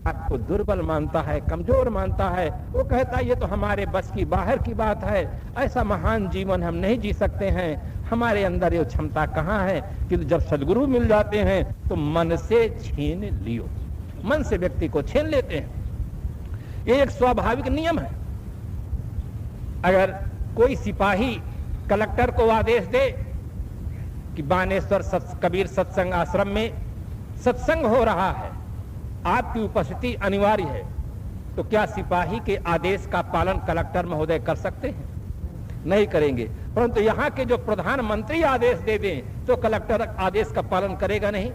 आपको दुर्बल मानता है, कमजोर मानता है, वो कहता है ये तो हमारे बस की बाहर की बात है, ऐसा महान जीवन हम नहीं जी सकते हैं, हमारे अंदर ये क्षमता कहाँ है। किंतु जब सदगुरु मिल जाते हैं तो मन से छीन लियो, मन से व्यक्ति को छीन लेते हैं। ये एक स्वाभाविक नियम है। अगर कोई सिपाही कलेक्टर को आदेश दे कि बानेश्वर कबीर सत्संग आश्रम में सत्संग हो रहा है, आपकी उपस्थिति अनिवार्य है, तो क्या सिपाही के आदेश का पालन कलेक्टर महोदय कर सकते हैं? नहीं करेंगे। परंतु यहाँ के जो प्रधानमंत्री आदेश दे दें तो कलेक्टर आदेश का पालन करेगा नहीं,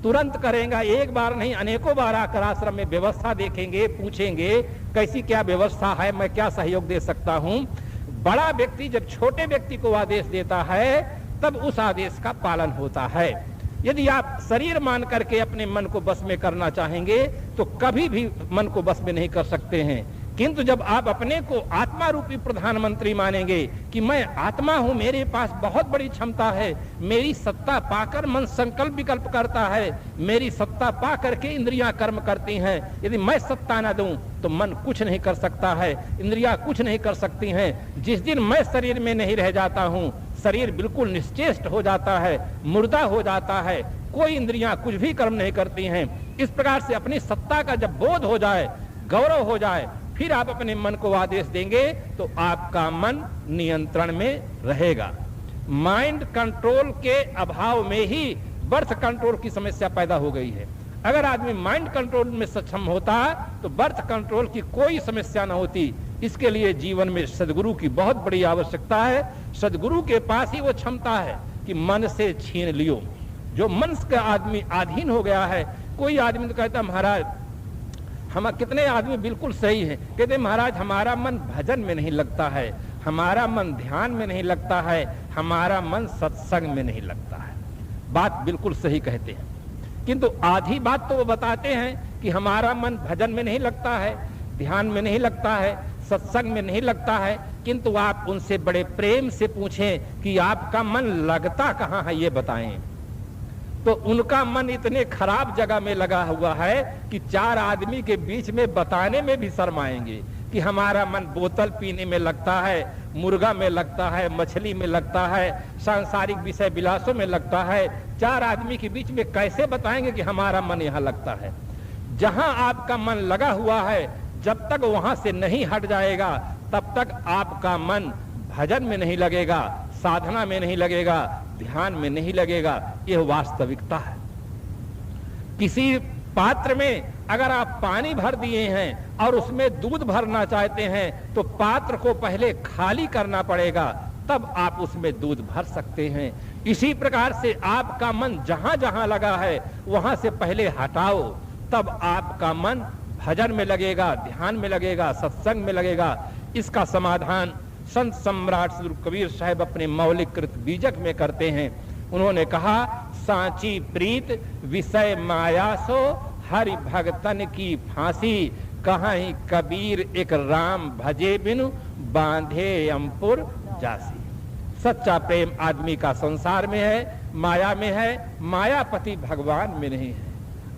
तुरंत करेगा। एक बार नहीं, अनेकों बार आकर आश्रम में व्यवस्था देखेंगे, पूछेंगे कैसी क्या व्यवस्था है, मैं क्या सहयोग दे सकता हूँ। बड़ा व्यक्ति जब छोटे व्यक्ति को आदेश देता है तब उस आदेश का पालन होता है। यदि आप शरीर मान करके अपने मन को बस में करना चाहेंगे तो कभी भी मन को बस में नहीं कर सकते हैं। किंतु जब आप अपने को आत्मा रूपी प्रधानमंत्री मानेंगे कि मैं आत्मा हूं, मेरे पास बहुत बड़ी क्षमता है, मेरी सत्ता पाकर मन संकल्प विकल्प करता है, मेरी सत्ता पा करके इंद्रियां कर्म करती हैं, यदि मैं सत्ता ना दूं तो मन कुछ नहीं कर सकता है, इंद्रियां कुछ नहीं कर सकती हैं। जिस दिन मैं शरीर में नहीं रह जाता हूं, शरीर बिल्कुल निश्चेष्ट हो जाता है, मुर्दा हो जाता है, कोई इंद्रियां कुछ भी कर्म नहीं करती हैं। इस प्रकार से अपनी सत्ता का जब बोध हो जाए, गौरव हो जाए, फिर आप अपने मन को आदेश देंगे तो आपका मन नियंत्रण में रहेगा। माइंड कंट्रोल के अभाव में ही बर्थ कंट्रोल की समस्या पैदा हो गई है। अगर आदमी माइंड कंट्रोल में सक्षम होता तो बर्थ कंट्रोल की कोई समस्या न होती। इसके लिए जीवन में सदगुरु की बहुत बड़ी आवश्यकता है। सदगुरु के पास ही वो क्षमता है कि मन से छीन लियो। जो मन का आदमी अधीन हो गया है, कोई आदमी तो कहता महाराज, हम कितने आदमी बिल्कुल सही है, कहते महाराज हमारा मन भजन में नहीं लगता है, हमारा मन ध्यान में नहीं लगता है, हमारा मन सत्संग में नहीं लगता है। बात बिल्कुल सही कहते हैं, किंतु आधी बात तो वो बताते हैं कि हमारा मन भजन में नहीं लगता है, ध्यान में नहीं लगता है, सत्संग में नहीं लगता है। किंतु आप उनसे बड़े प्रेम से पूछें कि आपका मन लगता कहाँ है, ये बताएं, तो उनका मन इतने खराब जगह में लगा हुआ है कि चार आदमी के बीच में बताने में भी शर्माएंगे कि हमारा मन बोतल पीने में लगता है, मुर्गा में लगता है, मछली में लगता है, सांसारिक विषय विलासों में लगता है। चार आदमी के बीच में कैसे बताएंगे कि हमारा मन यहाँ लगता है? जहां आपका मन लगा हुआ है, जब तक वहां से नहीं हट जाएगा तब तक आपका मन भजन में नहीं लगेगा, साधना में नहीं लगेगा, ध्यान में नहीं लगेगा। यह वास्तविकता है। किसी पात्र में अगर आप पानी भर दिए हैं और उसमें दूध भरना चाहते हैं तो पात्र को पहले खाली करना पड़ेगा, तब आप उसमें दूध भर सकते हैं। इसी प्रकार से आपका मन जहां जहां लगा है वहां से पहले हटाओ, तब आपका मन भजन में लगेगा, ध्यान में लगेगा, सत्संग में लगेगा। इसका समाधान संत सम्राट श्री कबीर साहब अपने मौलिक कृत बीजक में करते हैं। उन्होंने कहा, सांची प्रीत विषय माया सो हरि भगतन की फांसी, कहीं कबीर एक राम भजे बिनु बांधे अंपुर जासी। सच्चा प्रेम आदमी का संसार में है, माया में है, मायापति भगवान में नहीं है।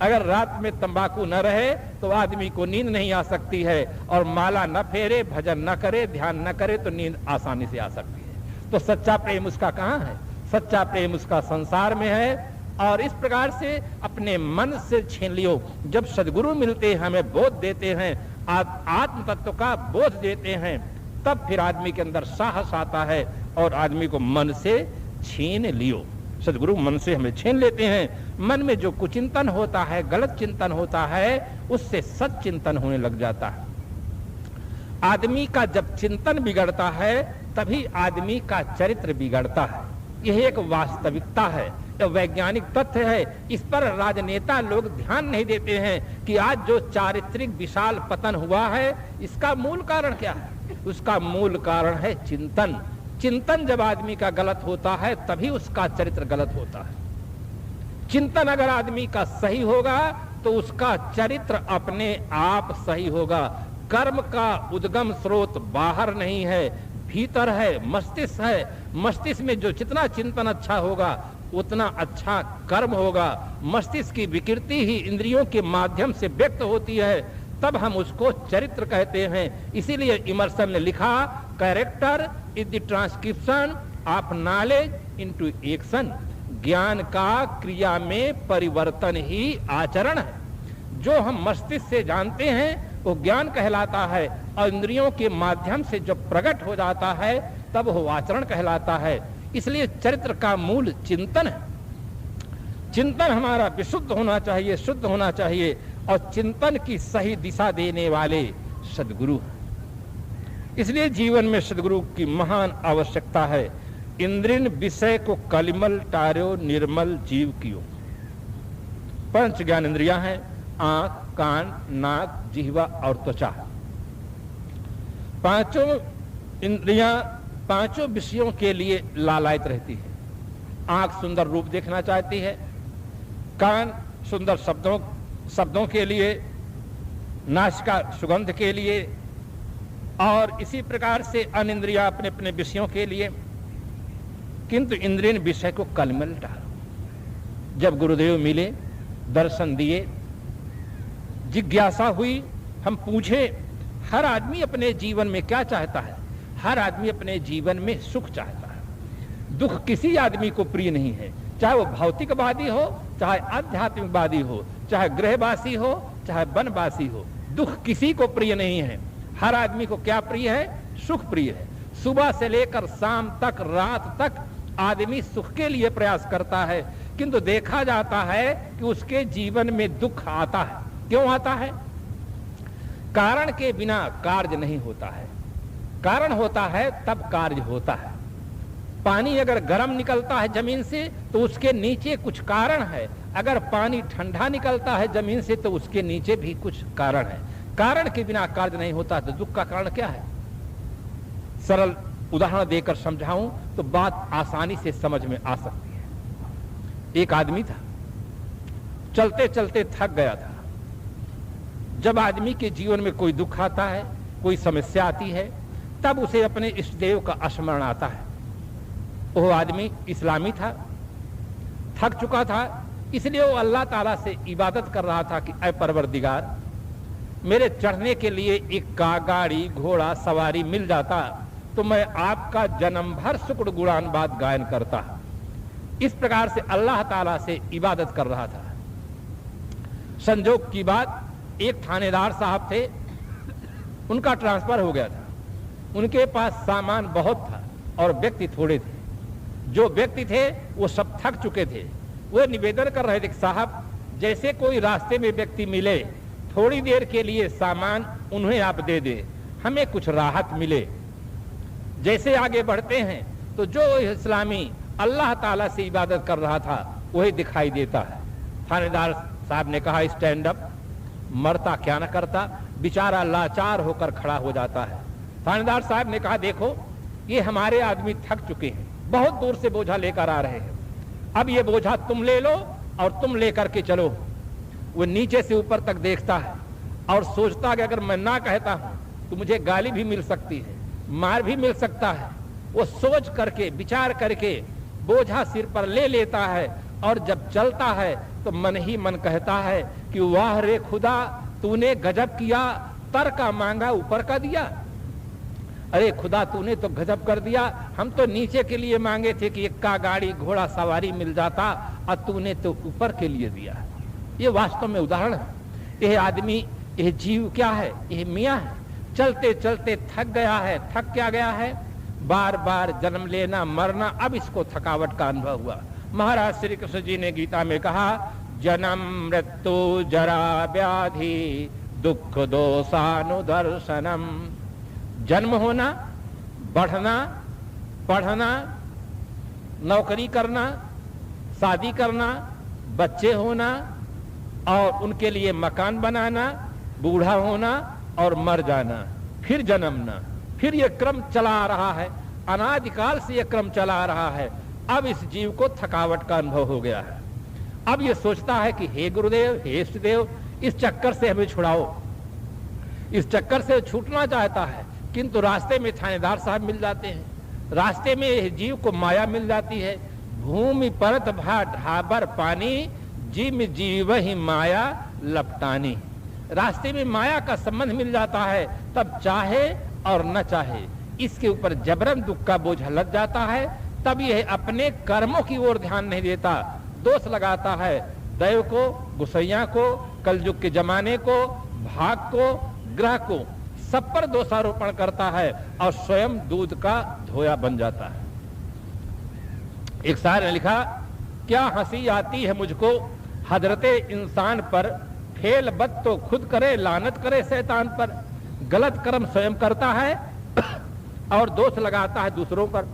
अगर रात में तंबाकू न रहे तो आदमी को नींद नहीं आ सकती है, और माला न फेरे, भजन न करे, ध्यान न करे तो नींद आसानी से आ सकती है। तो सच्चा प्रेम उसका कहाँ है? सच्चा प्रेम उसका संसार में है। और इस प्रकार से अपने मन से छीन लियो। जब सदगुरु मिलते हैं, हमें बोध देते हैं, आत्म तत्व का बोध देते हैं, तब फिर आदमी के अंदर साहस आता है और आदमी को मन से छीन लियो। सदगुरु मन से हमें छीन लेते हैं। मन में जो कुचिंतन होता है, गलत चिंतन होता है, उससे सच चिंतन होने लग जाता है। आदमी का जब चिंतन बिगड़ता है तभी आदमी का चरित्र बिगड़ता है। यह एक वास्तविकता है, यह वैज्ञानिक तथ्य है। इस पर राजनेता लोग ध्यान नहीं देते हैं कि आज जो चारित्रिक विशाल पतन हुआ है, इसका मूल कारण क्या है? उसका मूल कारण है चिंतन। चिंतन जब आदमी का गलत होता है तभी उसका चरित्र गलत होता है। चिंतन अगर आदमी का सही होगा तो उसका चरित्र अपने आप सही होगा। कर्म का उद्गम स्रोत बाहर नहीं है, भीतर है, मस्तिष्क है। मस्तिष्क में जो जितना चिंतन अच्छा होगा उतना अच्छा कर्म होगा। मस्तिष्क की विकृति ही इंद्रियों के माध्यम से व्यक्त होती है, तब हम उसको चरित्र कहते हैं। इसीलिए इमर्सन ने लिखा, character is the transcription of knowledge into action. ज्ञान का क्रिया में परिवर्तन ही आचरण है। जो हम मस्तिष्क से जानते हैं वो ज्ञान कहलाता है, और इंद्रियों के माध्यम से जब प्रकट हो जाता है तब वो आचरण कहलाता है। इसलिए चरित्र का मूल चिंतन है। चिंतन हमारा विशुद्ध होना चाहिए, शुद्ध होना चाहिए, और चिंतन की सही दिशा देने वाले सद्गुरु हैं। इसलिए जीवन में सद्गुरु की महान आवश्यकता है। इंद्रिन विषय को कलिमल टार्यो निर्मल जीव कियो। 5 ज्ञान इंद्रियां हैं, आंख, कान, नाक, जिह्वा और त्वचा। पांचों इंद्रियां पांचों विषयों के लिए लालायित रहती है। आंख सुंदर रूप देखना चाहती है, कान सुंदर शब्दों के लिए, नासिका सुगंध के लिए, और इसी प्रकार से अन्य इंद्रियां अपने अपने विषयों के लिए। किंतु इंद्रियन विषय को कलमल टालो। जब गुरुदेव मिले, दर्शन दिए, जिज्ञासा हुई, हम पूछे, हर आदमी अपने जीवन में क्या चाहता है? हर आदमी अपने जीवन में सुख चाहता है। दुख किसी आदमी को प्रिय नहीं है, चाहे वो भौतिकवादी हो, चाहे आध्यात्मिकवादी हो, चाहे गृहवासी हो, चाहे वनवासी हो। दुख किसी को प्रिय नहीं है। हर आदमी को क्या प्रिय है? सुख प्रिय है। सुबह से लेकर शाम तक, रात तक आदमी सुख के लिए प्रयास करता है, किंतु देखा जाता है कि उसके जीवन में दुख आता है। क्यों आता है? कारण के बिना कार्य नहीं होता है। कारण होता है तब कार्य होता है। पानी अगर गर्म निकलता है जमीन से तो उसके नीचे कुछ कारण है, अगर पानी ठंडा निकलता है जमीन से तो उसके नीचे भी कुछ कारण है। कारण के बिना कार्य नहीं होता। तो दुख का कारण क्या है? सरल उदाहरण देकर समझाऊं तो बात आसानी से समझ में आ सकती है। एक आदमी था, चलते चलते थक गया था। जब आदमी के जीवन में कोई दुख आता है, कोई समस्या आती है, तब उसे अपने इष्ट देव का स्मरण आता है। वो आदमी इस्लामी था, थक चुका था, इसलिए वो अल्लाह ताला से इबादत कर रहा था कि ऐ परवरदिगार, मेरे चढ़ने के लिए एक गाड़ी घोड़ा सवारी मिल जाता तो मैं आपका जन्म भर शुक्र गुणानुवाद गायन करता। इस प्रकार से अल्लाह ताला से इबादत कर रहा था। संजोग की बात, एक थानेदार साहब थे, उनका ट्रांसफर हो गया था। उनके पास सामान बहुत था और व्यक्ति थोड़े थे। जो व्यक्ति थे वो सब थक चुके थे। वो निवेदन कर रहे थे, साहब जैसे कोई रास्ते में व्यक्ति मिले, थोड़ी देर के लिए सामान उन्हें आप दे दे, हमें कुछ राहत मिले। जैसे आगे बढ़ते हैं तो जो इस्लामी अल्लाह ताला से इबादत कर रहा था वही दिखाई देता है। थानेदार साहब ने कहा, स्टैंड अप। मरता क्या न करता, बेचारा लाचार होकर खड़ा हो जाता है। थानेदार साहब ने कहा, देखो ये हमारे आदमी थक चुके हैं, बहुत दूर से बोझा लेकर आ रहे हैं, अब ये बोझा तुम ले लो और तुम लेकर के चलो। वो नीचे से ऊपर तक देखता है और सोचता कि अगर मैं ना कहता हूं तो मुझे गाली भी मिल सकती है, मार भी मिल सकता है। वो सोच करके, विचार करके बोझा सिर पर ले लेता है, और जब चलता है तो मन ही मन कहता है कि वाह रे खुदा, तूने गजब किया, तर का मांगा ऊपर का दिया। अरे खुदा, तूने तो गजब कर दिया, हम तो नीचे के लिए मांगे थे कि एक गाड़ी घोड़ा सवारी मिल जाता, और तूने तो ऊपर के लिए दिया। ये वास्तव में उदाहरण है। यह आदमी, यह जीव क्या है? यह मियाँ है। चलते चलते थक गया है। थक क्या गया है? बार बार जन्म लेना, मरना। अब इसको थकावट का अनुभव हुआ। महाराज श्री कृष्ण जी ने गीता में कहा, जन्म मृत्यु जरा व्याधि दुख दोषानुदर्शनम। जन्म होना, बढ़ना, पढ़ना, नौकरी करना, शादी करना, बच्चे होना और उनके लिए मकान बनाना, बूढ़ा होना और मर जाना, फिर जन्मना, फिर ये क्रम चला आ रहा है। अनादिकाल से ये क्रम चला आ रहा है। अब इस जीव को थकावट का अनुभव हो गया है। अब ये सोचता है कि हे गुरुदेव, हे इष्ट देव, इस चक्कर से हमें छुड़ाओ। इस चक्कर से छूटना चाहता है, किंतु रास्ते में थानेदार साहब मिल जाते हैं, रास्ते में जीव को माया मिल जाती है, भूमि परत भा ढाबर पानी, जिम जीव ही माया लपटानी। रास्ते में माया का संबंध मिल जाता है, तब चाहे और न चाहे इसके ऊपर जबरन दुख का बोझ लग जाता है। तब यह अपने कर्मों की ओर ध्यान नहीं देता, दोष लगाता है दैव को, गुसैया को, कलयुग के जमाने को, भाग को, ग्रह को, सब पर दोषारोपण करता है और स्वयं दूध का धोया बन जाता है। एक शायर ने लिखा, क्या हंसी आती है मुझको हजरते इंसान पर, फेल बद तो खुद करे, लानत करे शैतान पर। गलत कर्म स्वयं करता है और दोष लगाता है दूसरों पर।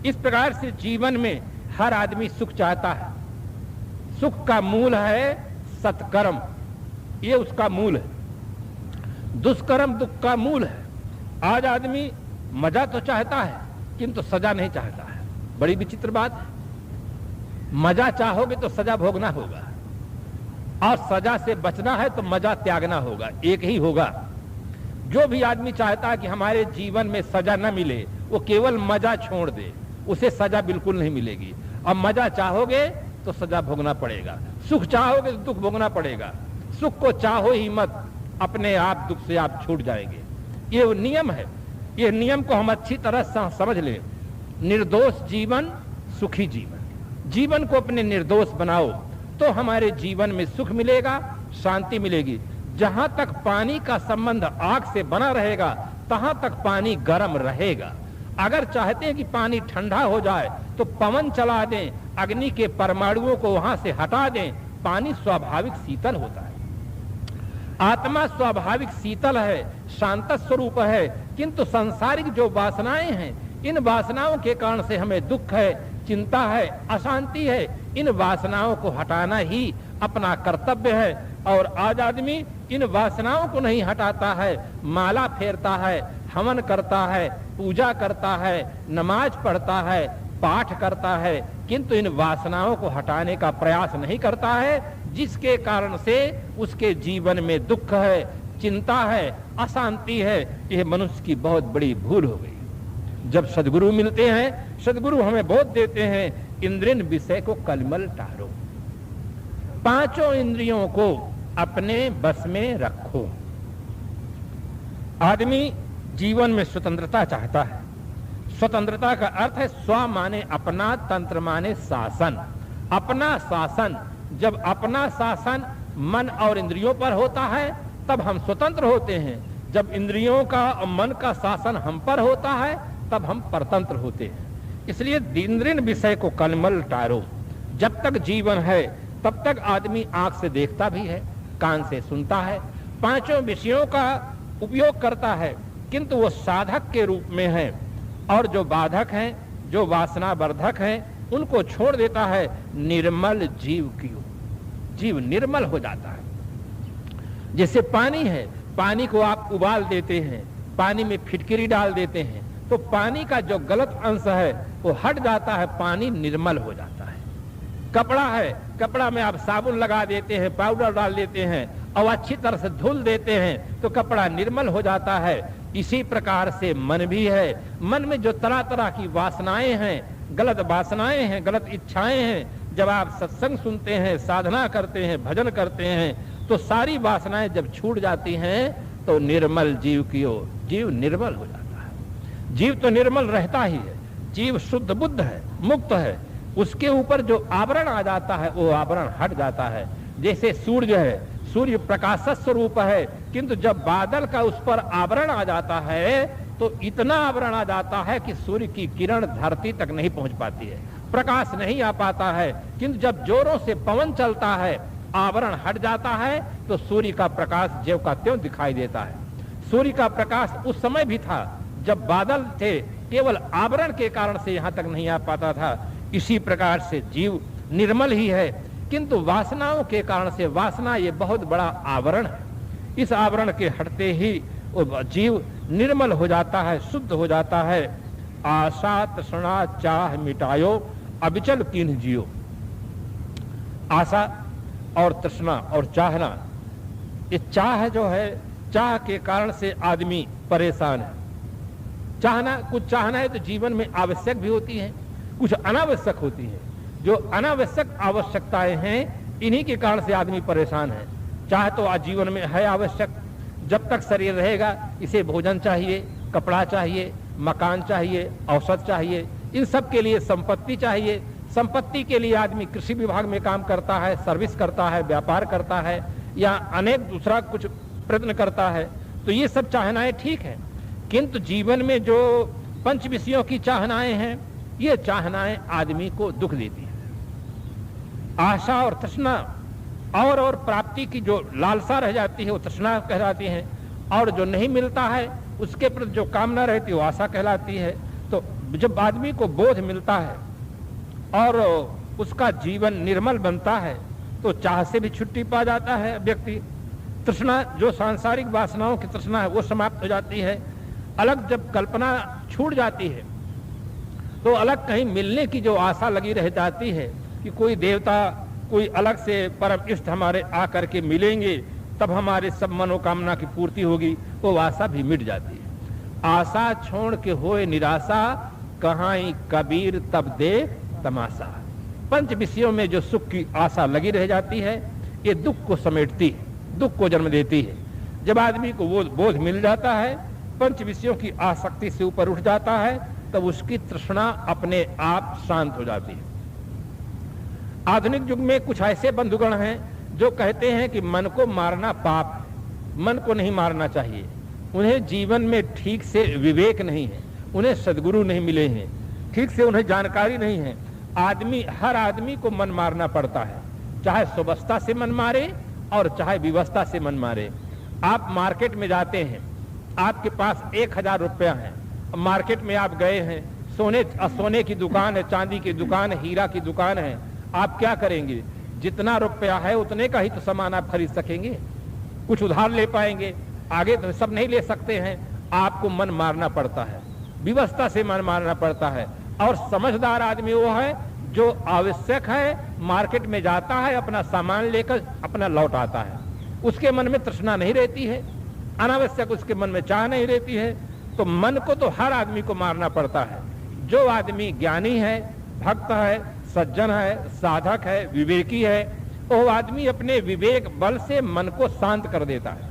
इस प्रकार से जीवन में हर आदमी सुख चाहता है। सुख का मूल है सत्कर्म, ये उसका मूल है। दुष्कर्म दुख का मूल है। आज आदमी मजा तो चाहता है किंतु सजा नहीं चाहता है। बड़ी विचित्र बात है। मजा चाहोगे तो सजा भोगना होगा, और सजा से बचना है तो मजा त्यागना होगा, एक ही होगा। जो भी आदमी चाहता है कि हमारे जीवन में सजा न मिले, वो केवल मजा छोड़ दे, उसे सजा बिल्कुल नहीं मिलेगी। अब मजा चाहोगे तो सजा भोगना पड़ेगा, सुख चाहोगे तो दुख भोगना पड़ेगा। सुख को चाहो ही मत, अपने आप दुख से आप छूट जाएंगे। ये नियम है। ये नियम को हम अच्छी तरह समझ लें। निर्दोष जीवन सुखी जीवन। जीवन को अपने निर्दोष बनाओ तो हमारे जीवन में सुख मिलेगा, शांति मिलेगी। जहां तक पानी का संबंध आग से बना रहेगा, तहां तक पानी गर्म रहेगा। अगर चाहते हैं कि पानी ठंडा हो जाए तो पवन चला दें, अग्नि के परमाणुओं को वहां से हटा दें, पानी स्वाभाविक शीतल होता है। आत्मा स्वाभाविक शीतल है, शांत स्वरूप है, किंतु सांसारिक जो वासनाएं हैं, इन वासनाओं के कारण से हमें दुख है, चिंता है, अशांति है। इन वासनाओं को हटाना ही अपना कर्तव्य है। और आज आदमी इन वासनाओं को नहीं हटाता है, माला फेरता है, हवन करता है, पूजा करता है, नमाज पढ़ता है, पाठ करता है, किंतु इन वासनाओं को हटाने का प्रयास नहीं करता है, जिसके कारण से उसके जीवन में दुख है, चिंता है, अशांति है। यह मनुष्य की बहुत बड़ी भूल हो गई। जब सदगुरु मिलते हैं, सदगुरु हमें बोध देते हैं, इंद्रिय विषय को कलमल टारो, पांचों इंद्रियों को अपने बस में रखो। आदमी जीवन में स्वतंत्रता चाहता है। स्वतंत्रता का अर्थ है स्व माने अपना, तंत्र माने शासन। अपना शासन, जब अपना शासन मन और इंद्रियों पर होता है तब हम स्वतंत्र होते हैं। जब इंद्रियों का और मन का शासन हम पर होता है तब हम परतंत्र होते हैं। इसलिए इंद्रिय विषय को कलमल टारो। जब तक जीवन है तब तक आदमी आंख से देखता भी है, कान से सुनता है, पांचों विषयों का उपयोग करता है, किंतु वो साधक के रूप में है। और जो बाधक हैं, जो वासना वर्धक हैं, उनको छोड़ देता है। निर्मल जीव की जीव निर्मल हो जाता है। जैसे पानी है, पानी को आप उबाल देते हैं, पानी में फिटकरी डाल देते हैं तो पानी का जो गलत अंश है वो हट जाता है, पानी निर्मल हो जाता है। कपड़ा है, कपड़ा में आप साबुन लगा देते हैं, पाउडर डाल देते हैं और अच्छी तरह से धुल देते हैं तो कपड़ा निर्मल हो जाता है। इसी प्रकार से मन भी है। मन में जो तरह तरह की वासनाएं हैं, गलत वासनाएं हैं, गलत इच्छाएं हैं, जब आप सत्संग सुनते हैं, साधना करते हैं, भजन करते हैं तो सारी वासनाएं जब छूट जाती हैं तो निर्मल जीव की ओर जीव निर्मल हो जाता है। जीव तो निर्मल रहता ही है। जीव शुद्ध बुद्ध है, मुक्त है। उसके ऊपर जो आवरण आ जाता है वो आवरण हट जाता है। जैसे सूर्य है, सूर्य प्रकाश स्वरूप है, किंतु जब बादल का उस पर आवरण आ जाता है तो इतना आवरण आ जाता है कि सूर्य की किरण धरती तक नहीं पहुंच पाती है, प्रकाश नहीं आ पाता है। किंतु जब जोरों से पवन चलता है, आवरण हट जाता है तो सूर्य का प्रकाश ज्यों का त्यों दिखाई देता है। सूर्य का प्रकाश उस समय भी था जब बादल थे, केवल आवरण के कारण से यहाँ तक नहीं आ पाता था। इसी प्रकार से जीव निर्मल ही है, किंतु वासनाओं के कारण से, वासना ये बहुत बड़ा आवरण है, इस आवरण के हटते ही वो जीव निर्मल हो जाता है, शुद्ध हो जाता है। आशा तृष्णा चाह मिटायो, अविचल कीन्ह जियो। आशा और तृष्णा और चाहना, ये चाह जो है, चाह के कारण से आदमी परेशान है। चाहना, कुछ चाहना है तो जीवन में आवश्यक भी होती है, कुछ अनावश्यक होती है। जो अनावश्यक आवश्यकताएं हैं, इन्हीं के कारण से आदमी परेशान है। चाहे तो आजीवन में है आवश्यक, जब तक शरीर रहेगा इसे भोजन चाहिए, कपड़ा चाहिए, मकान चाहिए, औषध चाहिए, इन सब के लिए संपत्ति चाहिए। संपत्ति के लिए आदमी कृषि विभाग में काम करता है, सर्विस करता है, व्यापार करता है, या अनेक दूसरा कुछ प्रयत्न करता है। तो ये सब चाहनाएं ठीक है, किंतु जीवन में जो पंच विषयों की चाहनाएं हैं, ये चाहनाएं आदमी को दुख देती है। आशा और तृष्णा और प्राप्ति की जो लालसा रह जाती है वो तृष्णा कहलाती है, और जो नहीं मिलता है उसके प्रति जो कामना रहती है वो आशा कहलाती है। तो जब आदमी को बोध मिलता है और उसका जीवन निर्मल बनता है तो चाह से भी छुट्टी पा जाता है व्यक्ति। तृष्णा, जो सांसारिक वासनाओं की तृष्णा है, वो समाप्त हो जाती है। अलग जब कल्पना छूट जाती है तो अलग कहीं मिलने की जो आशा लगी रह जाती है कि कोई देवता, कोई अलग से परम इष्ट हमारे आकर के मिलेंगे, तब हमारे सब मनोकामना की पूर्ति होगी, वो आशा भी मिट जाती है। आशा छोड़ के होए निराशा, कहाई कबीर तब देख तमाशा। पंच विषयों में जो सुख की आशा लगी रह जाती है, ये दुख को समेटती है, दुख को जन्म देती है। जब आदमी को वो बोध मिल जाता है, पंच विषयों की आसक्ति से ऊपर उठ जाता है, तब उसकी तृष्णा अपने आप शांत हो जाती है। आधुनिक युग में कुछ ऐसे बंधुगण हैं जो कहते हैं कि मन को मारना पाप है, मन को नहीं मारना चाहिए। उन्हें जीवन में ठीक से विवेक नहीं है, उन्हें सद्गुरु नहीं मिले हैं, ठीक से उन्हें जानकारी नहीं है। हर आदमी को मन मारना पड़ता है, चाहे सुवस्था से मन मारे और चाहे विवस्था से मन मारे। आप मार्केट में जाते हैं, आपके पास 1000 रुपया है, मार्केट में आप गए हैं, सोने की दुकान है, चांदी की दुकान है, हीरा की दुकान है, आप क्या करेंगे? जितना रुपया है उतने का ही तो सामान आप खरीद सकेंगे, कुछ उधार ले पाएंगे, आगे तो सब नहीं ले सकते हैं। आपको मन मारना पड़ता है, विवस्था से मन मारना पड़ता है। और समझदार आदमी वो है जो आवश्यक है मार्केट में जाता है, अपना सामान लेकर अपना लौट आता है, उसके मन में तृष्णा नहीं रहती है, अनावश्यक उसके मन में चाह नहीं रहती है। तो मन को तो हर आदमी को मारना पड़ता है। जो आदमी ज्ञानी है, भक्त है, सज्जन है, साधक है, विवेकी है, वो आदमी अपने विवेक बल से मन को शांत कर देता है।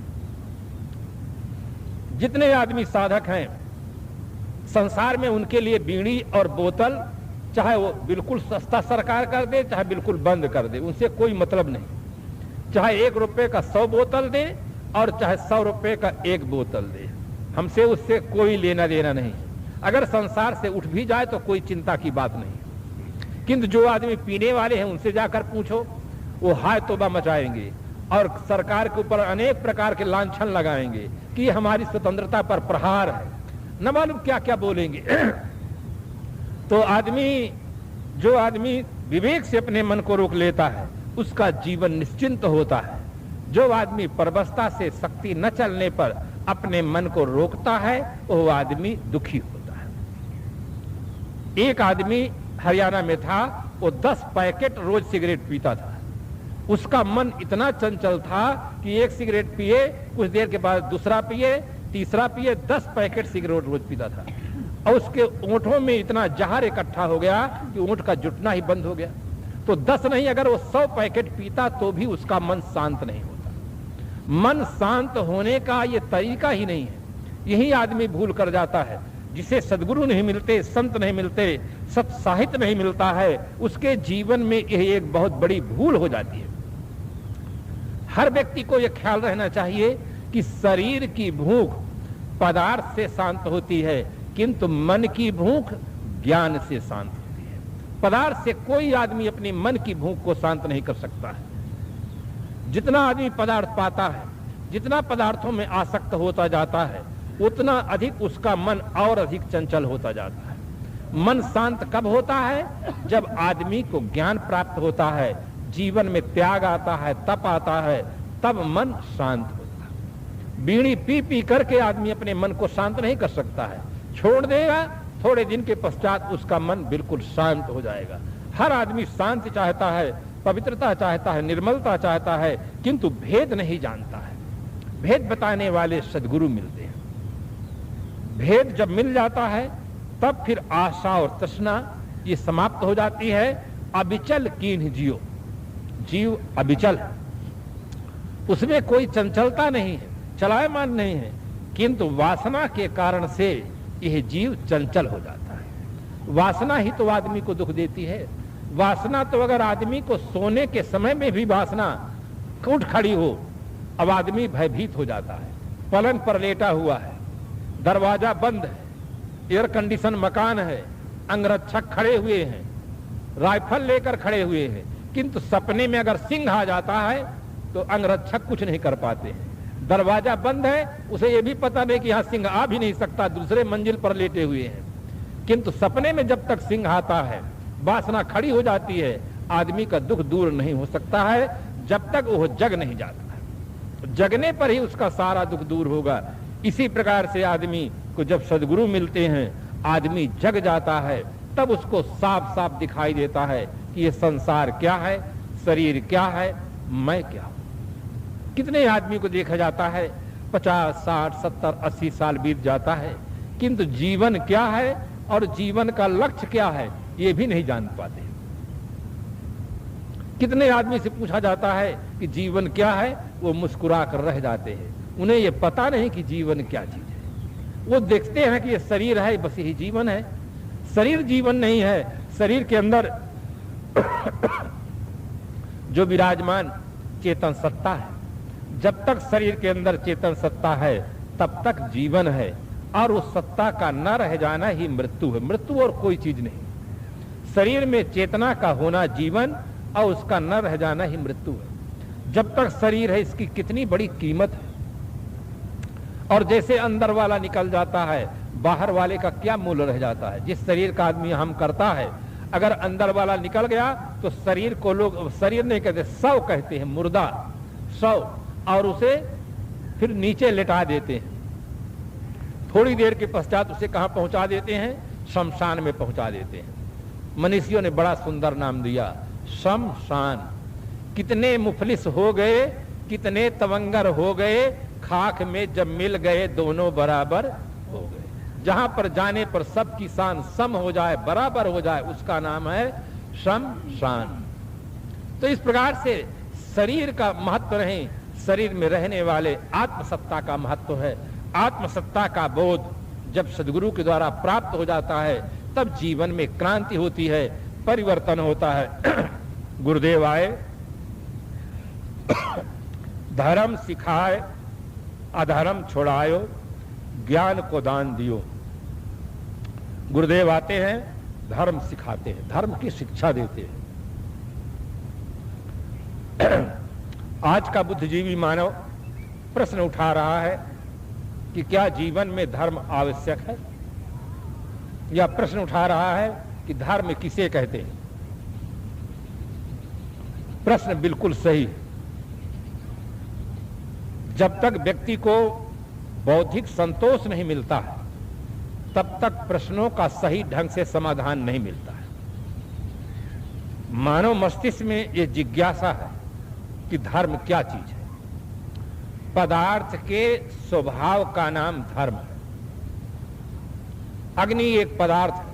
जितने आदमी साधक हैं संसार में, उनके लिए बीड़ी और बोतल, चाहे वो बिल्कुल सस्ता सरकार कर दे, चाहे बिल्कुल बंद कर दे, उनसे कोई मतलब नहीं। चाहे 1 रुपए का 100 बोतल दे और चाहे 100 रुपए का 1 बोतल दे, हमसे उससे कोई लेना देना नहीं। अगर संसार से उठ भी जाए तो कोई चिंता की बात नहीं। किंतु जो आदमी पीने वाले हैं उनसे जाकर पूछो, वो हाय तौबा मचाएंगे और सरकार के ऊपर अनेक प्रकार के लांछन लगाएंगे कि ये हमारी स्वतंत्रता पर प्रहार है, न मालूम क्या क्या बोलेंगे। तो जो आदमी विवेक से अपने मन को रोक लेता है उसका जीवन निश्चिंत होता है। जो आदमी परवस्था से शक्ति न चलने पर अपने मन को रोकता है वो आदमी दुखी होता है। एक आदमी हरियाणा में था, वो 10 पैकेट रोज सिगरेट पीता था। उसका मन इतना चंचल था कि 1 सिगरेट पिए, कुछ देर के बाद दूसरा पिए, तीसरा पिए, 10 पैकेट सिगरेट रोज पीता था। और उसके ओंठों में इतना जहर इकट्ठा हो गया कि ओंठ का जुटना ही बंद हो गया। तो 10 नहीं, अगर वो 100 पैकेट पीता तो भी उसका मन शांत नहीं होता। मन शांत होने का ये तरीका ही नहीं है। यही आदमी भूल कर जाता है। जिसे सद्गुरु नहीं मिलते, संत नहीं मिलते, सत साहित्य नहीं मिलता है, उसके जीवन में यह एक बहुत बड़ी भूल हो जाती है। हर व्यक्ति को यह ख्याल रहना चाहिए कि शरीर की भूख पदार्थ से शांत होती है, किंतु मन की भूख ज्ञान से शांत होती है। पदार्थ से कोई आदमी अपनी मन की भूख को शांत नहीं कर सकता है। जितना आदमी पदार्थ पाता है, जितना पदार्थों में आसक्त होता जाता है, उतना अधिक उसका मन और अधिक चंचल होता जाता है। मन शांत कब होता है? जब आदमी को ज्ञान प्राप्त होता है, जीवन में त्याग आता है, तप आता है, तब मन शांत होता है। बीड़ी पी पी करके आदमी अपने मन को शांत नहीं कर सकता है। छोड़ देगा, थोड़े दिन के पश्चात उसका मन बिल्कुल शांत हो जाएगा। हर आदमी शांति चाहता है, पवित्रता चाहता है, निर्मलता चाहता है, किंतु भेद नहीं जानता है। भेद बताने वाले सद्गुरु मिलते हैं। भेद जब मिल जाता है तब फिर आशा और तृष्णा ये समाप्त हो जाती है अविचल कीन्ह जियो, जीव अविचल है, उसमें कोई चंचलता नहीं है, चलायमान नहीं है, किंतु वासना के कारण से यह जीव चंचल हो जाता है। वासना ही तो आदमी को दुख देती है। वासना तो अगर आदमी को सोने के समय में भी वासना उठ खड़ी हो, अब आदमी भयभीत हो जाता है। पलंग पर लेटा हुआ है, दरवाजा बंद है, एयर कंडीशन मकान है, अंगरक्षक खड़े हुए हैं, राइफल लेकर खड़े हुए हैं, किंतु सपने में अगर सिंह आ जाता है तो अंगरक्षक कुछ नहीं कर पाते हैं। दरवाजा बंद है, उसे यह भी पता नहीं कि यहां सिंह आ भी नहीं सकता, दूसरे मंजिल पर लेटे हुए हैं, किंतु सपने में जब तक सिंह आता है, वासना खड़ी हो जाती है, आदमी का दुख दूर नहीं हो सकता है जब तक वो जग नहीं जाता है। जगने पर ही उसका सारा दुख दूर होगा। इसी प्रकार से आदमी को जब सद्गुरु मिलते हैं, आदमी जग जाता है, तब उसको साफ साफ दिखाई देता है कि ये संसार क्या है, शरीर क्या है, मैं क्या हूं। कितने आदमी को देखा जाता है 50, 60, 70, 80 साल बीत जाता है, किंतु जीवन क्या है और जीवन का लक्ष्य क्या है ये भी नहीं जान पाते। कितने आदमी से पूछा जाता है कि जीवन क्या है, वो मुस्कुरा कर रह जाते हैं। उन्हें ये पता नहीं कि जीवन क्या चीज है। वो देखते हैं कि ये शरीर है, बस यही जीवन है। शरीर जीवन नहीं है। शरीर के अंदर जो विराजमान चेतन सत्ता है, जब तक शरीर के अंदर चेतन सत्ता है तब तक जीवन है, और उस सत्ता का न रह जाना ही मृत्यु है। मृत्यु और कोई चीज नहीं। शरीर में चेतना का होना जीवन, और उसका न रह जाना ही मृत्यु है। जब तक शरीर है इसकी कितनी बड़ी कीमत है, और जैसे अंदर वाला निकल जाता है बाहर वाले का क्या मूल्य रह जाता है। जिस शरीर का आदमी हम करता है, अगर अंदर वाला निकल गया तो शरीर को लोग शरीर नहीं कहते, शव कहते हैं, मुर्दा शव, और उसे फिर नीचे लेटा देते हैं। थोड़ी देर के पश्चात उसे कहां पहुंचा देते हैं, शमशान में पहुंचा देते हैं। मनीषियों ने बड़ा सुंदर नाम दिया, शमशान। कितने मुफलिस हो गए, कितने तवंगर हो गए, खाक में जब मिल गए दोनों बराबर हो गए। जहां पर जाने पर सबकी शान सम हो जाए, बराबर हो जाए, उसका नाम है शमशान। तो इस प्रकार से शरीर का महत्व नहीं, शरीर में रहने वाले आत्मसत्ता का महत्व है। आत्मसत्ता का बोध जब सद्गुरु के द्वारा प्राप्त हो जाता है, तब जीवन में क्रांति होती है, परिवर्तन होता है। गुरुदेव आए, धर्म सिखाए, अधर्म छोड़ायो, ज्ञान को दान दियो। गुरुदेव आते हैं, धर्म सिखाते हैं, धर्म की शिक्षा देते हैं। आज का बुद्धिजीवी मानव प्रश्न उठा रहा है कि क्या जीवन में धर्म आवश्यक है, या प्रश्न उठा रहा है कि धर्म किसे कहते हैं। प्रश्न बिल्कुल सही। जब तक व्यक्ति को बौद्धिक संतोष नहीं मिलता है, तब तक प्रश्नों का सही ढंग से समाधान नहीं मिलता है। मानव मस्तिष्क में ये जिज्ञासा है कि धर्म क्या चीज है। पदार्थ के स्वभाव का नाम धर्म है। अग्नि एक पदार्थ है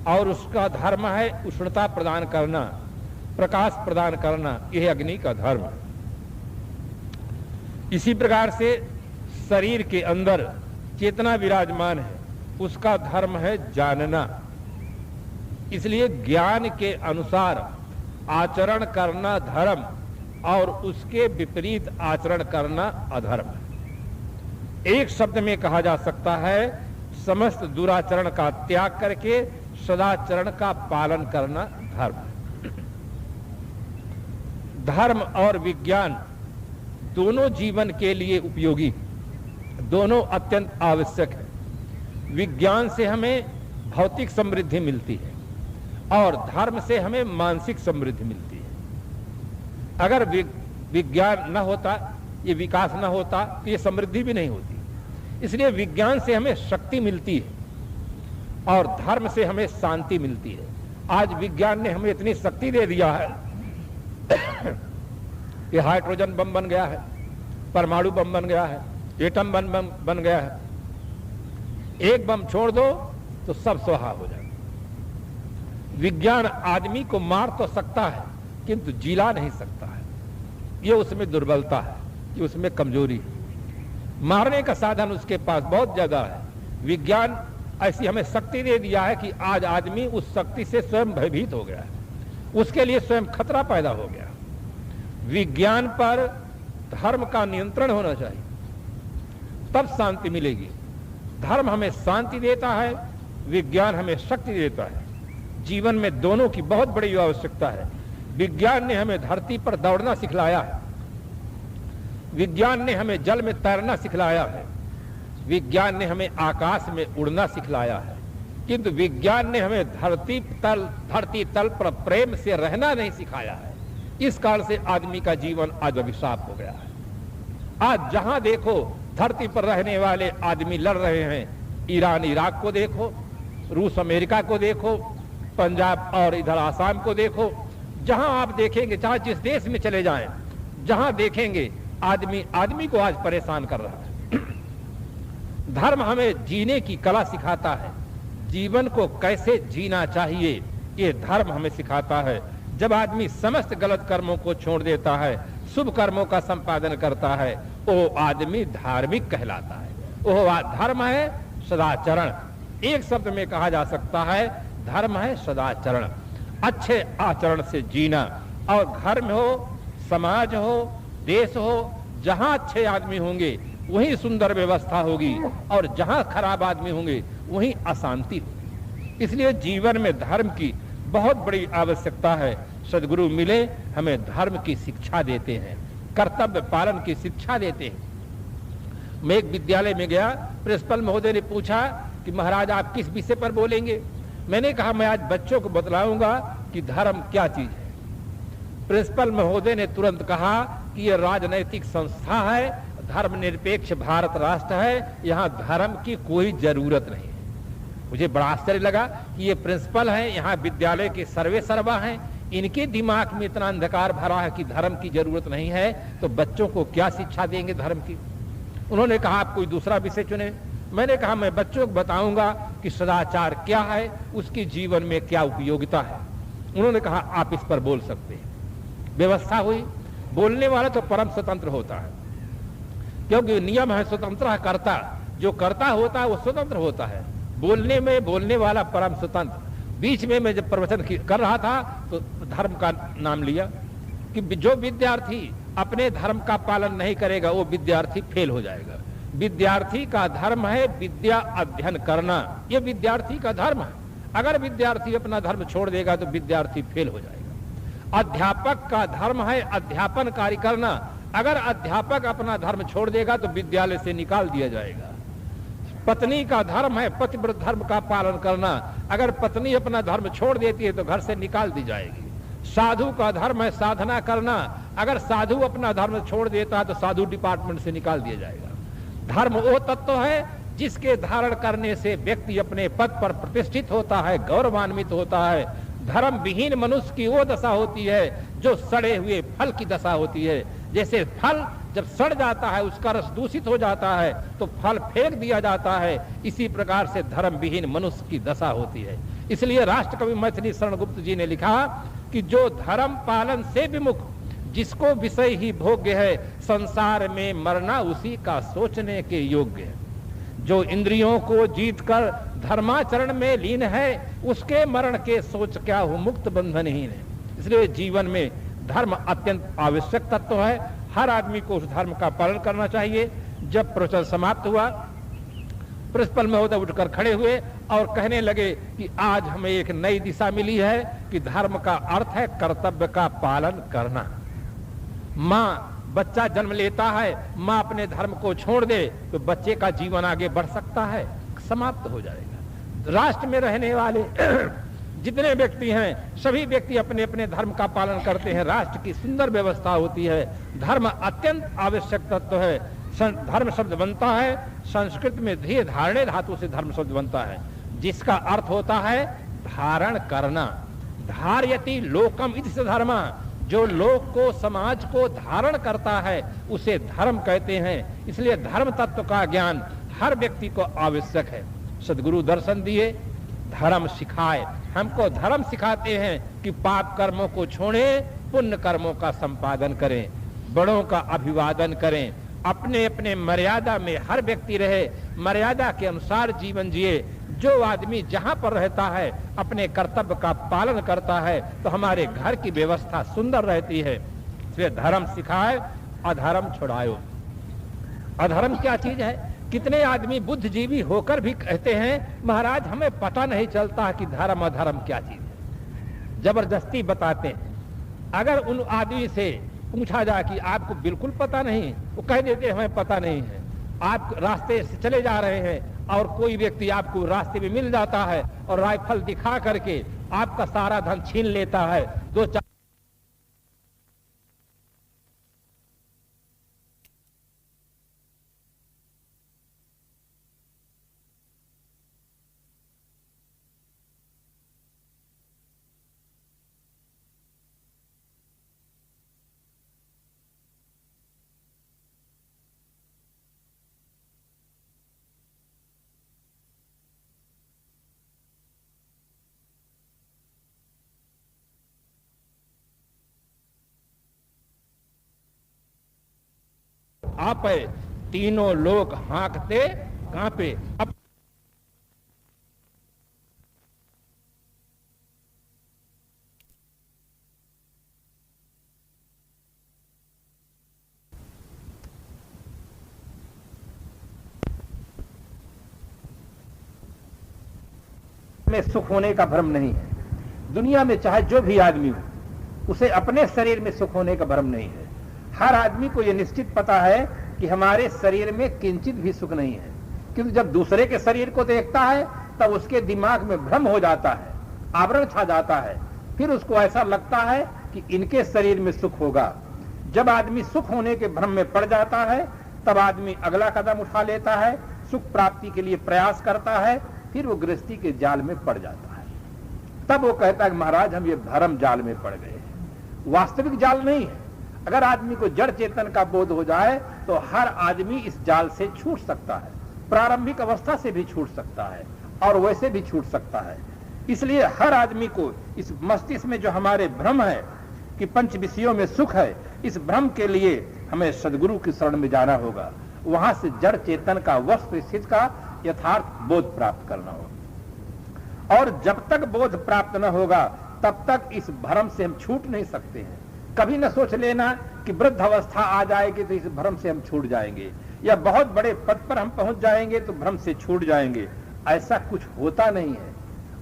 और उसका धर्म है उष्णता प्रदान करना, प्रकाश प्रदान करना, यह अग्नि का धर्म है। इसी प्रकार से शरीर के अंदर चेतना विराजमान है, उसका धर्म है जानना। इसलिए ज्ञान के अनुसार आचरण करना धर्म, और उसके विपरीत आचरण करना अधर्म। एक शब्द में कहा जा सकता है, समस्त दुराचरण का त्याग करके सदाचरण का पालन करना धर्म। धर्म और विज्ञान दोनों जीवन के लिए उपयोगी, दोनों अत्यंत आवश्यक है। विज्ञान से हमें भौतिक समृद्धि मिलती है और धर्म से हमें मानसिक समृद्धि मिलती है। अगर विज्ञान न होता, ये विकास न होता, तो ये समृद्धि भी नहीं होती। इसलिए विज्ञान से हमें शक्ति मिलती है और धर्म से हमें शांति मिलती है। आज विज्ञान ने हमें इतनी शक्ति दे दिया है कि हाइड्रोजन बम बन गया है, परमाणु बम बन गया है, एटम बम बन गया है। एक बम छोड़ दो तो सब स्वाहा हो जाए। विज्ञान आदमी को मार तो सकता है किंतु जिला नहीं सकता है। ये उसमें दुर्बलता है, ये उसमें कमजोरी है। मारने का साधन उसके पास बहुत ज्यादा है। विज्ञान ऐसी हमें शक्ति दे दिया है कि आज आदमी उस शक्ति से स्वयं भयभीत हो गया है, उसके लिए स्वयं खतरा पैदा हो गया। विज्ञान पर धर्म का नियंत्रण होना चाहिए, तब शांति मिलेगी। धर्म हमें शांति देता है, विज्ञान हमें शक्ति देता है। जीवन में दोनों की बहुत बड़ी आवश्यकता है। विज्ञान ने हमें धरती पर दौड़ना सिखलाया है, विज्ञान ने हमें जल में तैरना सिखलाया है, विज्ञान ने हमें आकाश में उड़ना सिखलाया है, किंतु विज्ञान ने हमें धरती तल पर प्रेम से रहना नहीं सिखाया है। इस कारण से आदमी का जीवन आज अभिशाप हो गया है। आज जहां देखो धरती पर रहने वाले आदमी लड़ रहे हैं। ईरान इराक को देखो, रूस अमेरिका को देखो, पंजाब और इधर आसाम को देखो। जहां आप देखेंगे, चाहे जिस देश में चले जाएं, जहां देखेंगे आदमी आदमी को आज परेशान कर रहा है। धर्म हमें जीने की कला सिखाता है, जीवन को कैसे जीना चाहिए ये धर्म हमें सिखाता है। जब आदमी समस्त गलत कर्मों को छोड़ देता है, शुभ कर्मों का संपादन करता है, वो आदमी धार्मिक कहलाता है। वो धर्म है सदाचरण। एक शब्द में कहा जा सकता है धर्म है सदाचरण, अच्छे आचरण से जीना। और घर में हो, समाज हो, देश हो, जहां अच्छे आदमी होंगे वहीं सुंदर व्यवस्था होगी, और जहां खराब आदमी होंगे वहीं अशांति होगी। इसलिए जीवन में धर्म की बहुत बड़ी आवश्यकता है। सदगुरु मिले हमें धर्म की शिक्षा देते हैं, कर्तव्य पालन की शिक्षा देते हैं। मैं एक विद्यालय में गया, प्रिंसिपल महोदय ने पूछा कि महाराज आप किस विषय पर बोलेंगे। मैंने कहा मैं आज बच्चों को बतलाऊंगा कि धर्म क्या चीज है। प्रिंसिपल महोदय ने तुरंत कहा कि यह राजनैतिक संस्था है, धर्मनिरपेक्ष भारत राष्ट्र है, यहाँ धर्म की कोई जरूरत नहीं है। मुझे बड़ा आश्चर्य लगा कि ये प्रिंसिपल हैं, यहाँ विद्यालय के सर्वे सर्वा हैं, इनके दिमाग में इतना अंधकार भरा है कि धर्म की जरूरत नहीं है, तो बच्चों को क्या शिक्षा देंगे धर्म की। उन्होंने कहा आप कोई दूसरा विषय चुने। मैंने कहा मैं बच्चों को बताऊंगा कि सदाचार क्या है, उसकी जीवन में क्या उपयोगिता है। उन्होंने कहा आप इस पर बोल सकते हैं। व्यवस्था हुई। बोलने वाला तो परम स्वतंत्र होता है, क्योंकि नियम है स्वतंत्र है कर्ता। जो कर्ता होता है वो स्वतंत्र होता है। बोलने में बोलने वाला परम स्वतंत्र। बीच में मैं जब प्रवचन कर रहा था तो धर्म का नाम लिया कि जो विद्यार्थी अपने धर्म का पालन नहीं करेगा वो विद्यार्थी फेल हो जाएगा। विद्यार्थी का धर्म है विद्या अध्ययन करना, ये विद्यार्थी का धर्म है। अगर विद्यार्थी अपना धर्म छोड़ देगा तो विद्यार्थी फेल हो जाएगा। अध्यापक का धर्म है अध्यापन कार्य करना। अगर अध्यापक अपना धर्म छोड़ देगा तो विद्यालय से निकाल दिया जाएगा। पत्नी का धर्म है पतिव्रत धर्म का पालन करना। अगर पत्नी अपना धर्म छोड़ देती है तो घर से निकाल दी जाएगी। साधु का धर्म है साधना करना। अगर साधु अपना धर्म छोड़ देता है तो साधु डिपार्टमेंट से निकाल दिया जाएगा। धर्म वो तत्व है जिसके धारण करने से व्यक्ति अपने पद पर प्रतिष्ठित होता है, गौरवान्वित होता है। धर्म विहीन मनुष्य की वो दशा होती है जो सड़े हुए फल की दशा होती है। जैसे फल जब सड़ जाता है, उसका रस दूषित हो जाता है तो फल फेंक दिया जाता है, इसी प्रकार से धर्म विहीन मनुष्य की दशा होती है। इसलिए राष्ट्र कवि मैथिली शरण गुप्त जी ने लिखा कि जो धर्म पालन से विमुख, जिसको विषय ही भोग्य है, संसार में मरना उसी का सोचने के योग्य है। जो इंद्रियों को जीतकर धर्माचरण में लीन है, उसके मरण के सोच क्या हो, मुक्त बंधनहीन है। इसलिए जीवन में धर्म अत्यंत आवश्यक तत्व है। हर आदमी को उस धर्म का पालन करना चाहिए। जब प्रवचन समाप्त हुआ, प्रिंसिपल महोदय उठकर खड़े हुए और कहने लगे कि आज हमें एक नई दिशा मिली है कि धर्म का अर्थ है कर्तव्य का पालन करना। माँ, बच्चा जन्म लेता है, माँ अपने धर्म को छोड़ दे तो बच्चे का जीवन आगे बढ़ सकता है, समाप्त हो जाएगा। राष्ट्र में रहने वाले जितने व्यक्ति हैं, सभी व्यक्ति अपने अपने धर्म का पालन करते हैं, राष्ट्र की सुंदर व्यवस्था होती है। धर्म अत्यंत आवश्यक तत्व है। धर्म शब्द बनता है संस्कृत में ध्येय धारणे धातु से धर्म शब्द बनता है, जिसका अर्थ होता है धारण करना। धार्यति लोकम इति स धर्म। जो लोक को, समाज को धारण करता है उसे धर्म कहते हैं। इसलिए धर्म तत्व का ज्ञान हर व्यक्ति को आवश्यक है। सदगुरु दर्शन दिए, धर्म सिखाए, हमको धर्म सिखाते हैं कि पाप कर्मों को छोड़ें, पुण्य कर्मों का संपादन करें, बड़ों का अभिवादन करें, अपने अपने मर्यादा में हर व्यक्ति रहे, मर्यादा के अनुसार जीवन जिए। जो आदमी जहां पर रहता है अपने कर्तव्य का पालन करता है तो हमारे घर की व्यवस्था सुंदर रहती है। इसलिए धर्म सिखाए, अधर्म छुड़ाओ। अधर्म क्या चीज है? कितने आदमी बुद्धिजीवी होकर भी कहते हैं महाराज हमें पता नहीं चलता कि धर्म अधर्म क्या चीज है, जबरदस्ती बताते हैं। अगर उन आदमी से पूछा जाए कि आपको बिल्कुल पता नहीं, वो कह देते हमें पता नहीं है। आप रास्ते से चले जा रहे हैं और कोई व्यक्ति आपको रास्ते में मिल जाता है और राइफल दिखा करके आपका सारा धन छीन लेता है। दो चार आपे तीनों लोग हाँकते कांपे। अब में सुख होने का भ्रम नहीं है। दुनिया में चाहे जो भी आदमी हो, उसे अपने शरीर में सुख होने का भ्रम नहीं है। हर आदमी को यह निश्चित पता है कि हमारे शरीर में किंचित भी सुख नहीं है, क्योंकि जब दूसरे के शरीर को देखता है तब उसके दिमाग में भ्रम हो जाता है, आवरण छा जाता है। फिर उसको ऐसा लगता है कि इनके शरीर में सुख होगा। जब आदमी सुख होने के भ्रम में पड़ जाता है तब आदमी अगला कदम उठा लेता है, सुख प्राप्ति के लिए प्रयास करता है, फिर वो गृहस्थी के जाल में पड़ जाता है। तब वो कहता है कि महाराज हम ये धर्म जाल में पड़ गए हैं। वास्तविक जाल नहीं है। अगर आदमी को जड़ चेतन का बोध हो जाए तो हर आदमी इस जाल से छूट सकता है, प्रारंभिक अवस्था से भी छूट सकता है और वैसे भी छूट सकता है। इसलिए हर आदमी को इस मस्तिष्क में जो हमारे भ्रम है कि पंच विषयों में सुख है, इस भ्रम के लिए हमें सदगुरु की शरण में जाना होगा। वहां से जड़ चेतन का वस्तु स्थिति का यथार्थ बोध प्राप्त करना होगा। और जब तक बोध प्राप्त न होगा तब तक इस भ्रम से हम छूट नहीं सकते हैं। कभी न सोच लेना कि वृद्ध अवस्था आ जाएगी तो इस भ्रम से हम छूट जाएंगे, या बहुत बड़े पद पर हम पहुंच जाएंगे तो भ्रम से छूट जाएंगे। ऐसा कुछ होता नहीं है।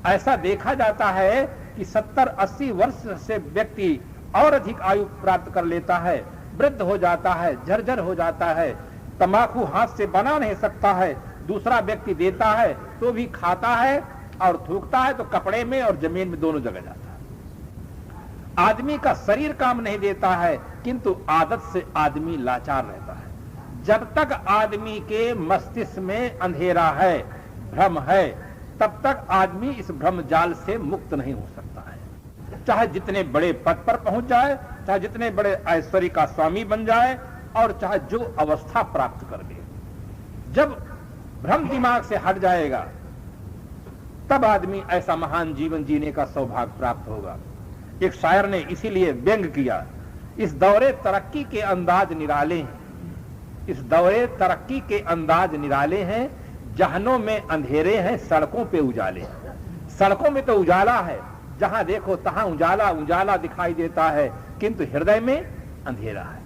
ऐसा देखा जाता है कि 70-80 वर्ष से व्यक्ति और अधिक आयु प्राप्त कर लेता है, वृद्ध हो जाता है, जर्जर हो जाता है, तंबाकू हाथ से बना नहीं सकता है, दूसरा व्यक्ति देता है तो भी खाता है और थूकता है तो कपड़े में और जमीन में दोनों जगह जाता है। आदमी का शरीर काम नहीं देता है, किंतु आदत से आदमी लाचार रहता है। जब तक आदमी के मस्तिष्क में अंधेरा है, भ्रम है, तब तक आदमी इस भ्रम जाल से मुक्त नहीं हो सकता है। चाहे जितने बड़े पद पर पहुंच जाए, चाहे जितने बड़े ऐश्वर्य का स्वामी बन जाए और चाहे जो अवस्था प्राप्त कर ले, जब भ्रम दिमाग से हट जाएगा तब आदमी ऐसा महान जीवन जीने का सौभाग्य प्राप्त होगा। एक शायर ने इसीलिए व्यंग किया, इस दौरे तरक्की के अंदाज निराले हैं, इस दौरे तरक्की के अंदाज निराले हैं, जहनों में अंधेरे हैं, सड़कों पे उजाले। सड़कों में तो उजाला है, जहां देखो तहां उजाला उजाला दिखाई देता है, किंतु हृदय में अंधेरा है।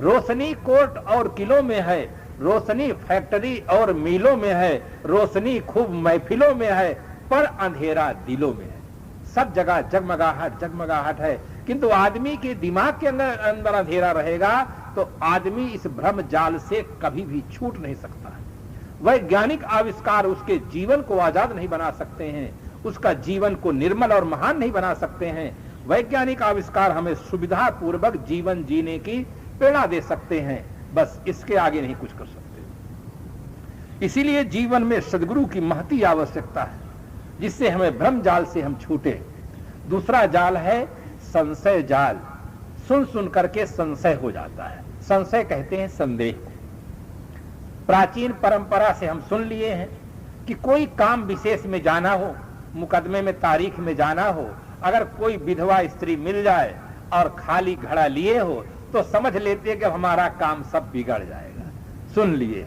रोशनी कोर्ट और किलों में है, रोशनी फैक्ट्री और मिलों में है, रोशनी खूब महफिलों में है, पर अंधेरा दिलों में है। सब जगह जगमगाहट जगमगाहट है, किंतु आदमी के दिमाग के अंदर अंधेरा रहेगा तो आदमी इस भ्रम जाल से कभी भी छूट नहीं सकता है। वैज्ञानिक आविष्कार उसके जीवन को आजाद नहीं बना सकते हैं, उसका जीवन को निर्मल और महान नहीं बना सकते हैं। वैज्ञानिक आविष्कार हमें सुविधा पूर्वक जीवन जीने की प्रेरणा दे सकते हैं, बस इसके आगे नहीं कुछ कर सकते। इसीलिए जीवन में सद्गुरु की महती आवश्यकता है, जिससे हमें भ्रम जाल से हम छूटे। दूसरा जाल है संशय जाल। सुन सुन करके संशय हो जाता है। संशय कहते हैं संदेह। प्राचीन परंपरा से हम सुन लिए हैं कि कोई काम विशेष में जाना हो मुकदमे में तारीख में जाना हो, अगर कोई विधवा स्त्री मिल जाए और खाली घड़ा लिए हो तो समझ लेते कि हमारा काम सब बिगड़ जाएगा। सुन लिए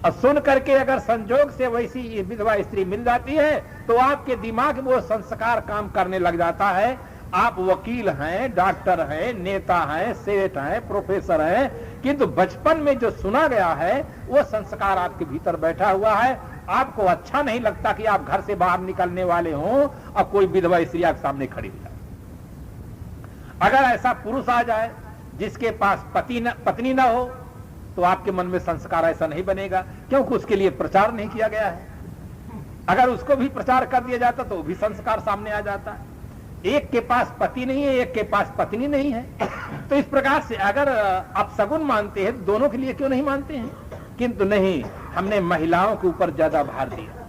और सुन करके अगर संजोग से वैसी विधवा स्त्री मिल जाती है तो आपके दिमाग में वो संस्कार काम करने लग जाता है। आप वकील हैं, डॉक्टर हैं, नेता हैं, सेठ हैं, प्रोफेसर हैं, किंतु बचपन में जो सुना गया है वो संस्कार आपके भीतर बैठा हुआ है। आपको अच्छा नहीं लगता कि आप घर से बाहर निकलने वाले हों और कोई विधवा स्त्री आपके सामने खड़ी हो जाए। अगर ऐसा पुरुष आ जाए जिसके पास पत्नी न हो तो आपके मन में संस्कार ऐसा नहीं बनेगा, क्योंकि उसके लिए प्रचार नहीं किया गया है। अगर उसको भी प्रचार कर दिया जाता तो भी संस्कार सामने आ जाता। एक के पास पति नहीं है, एक के पास पत्नी नहीं है, तो इस प्रकार से अगर आप सगुन मानते हैं दोनों के लिए क्यों नहीं मानते हैं? किंतु नहीं, हमने महिलाओं के ऊपर ज्यादा भार दिया।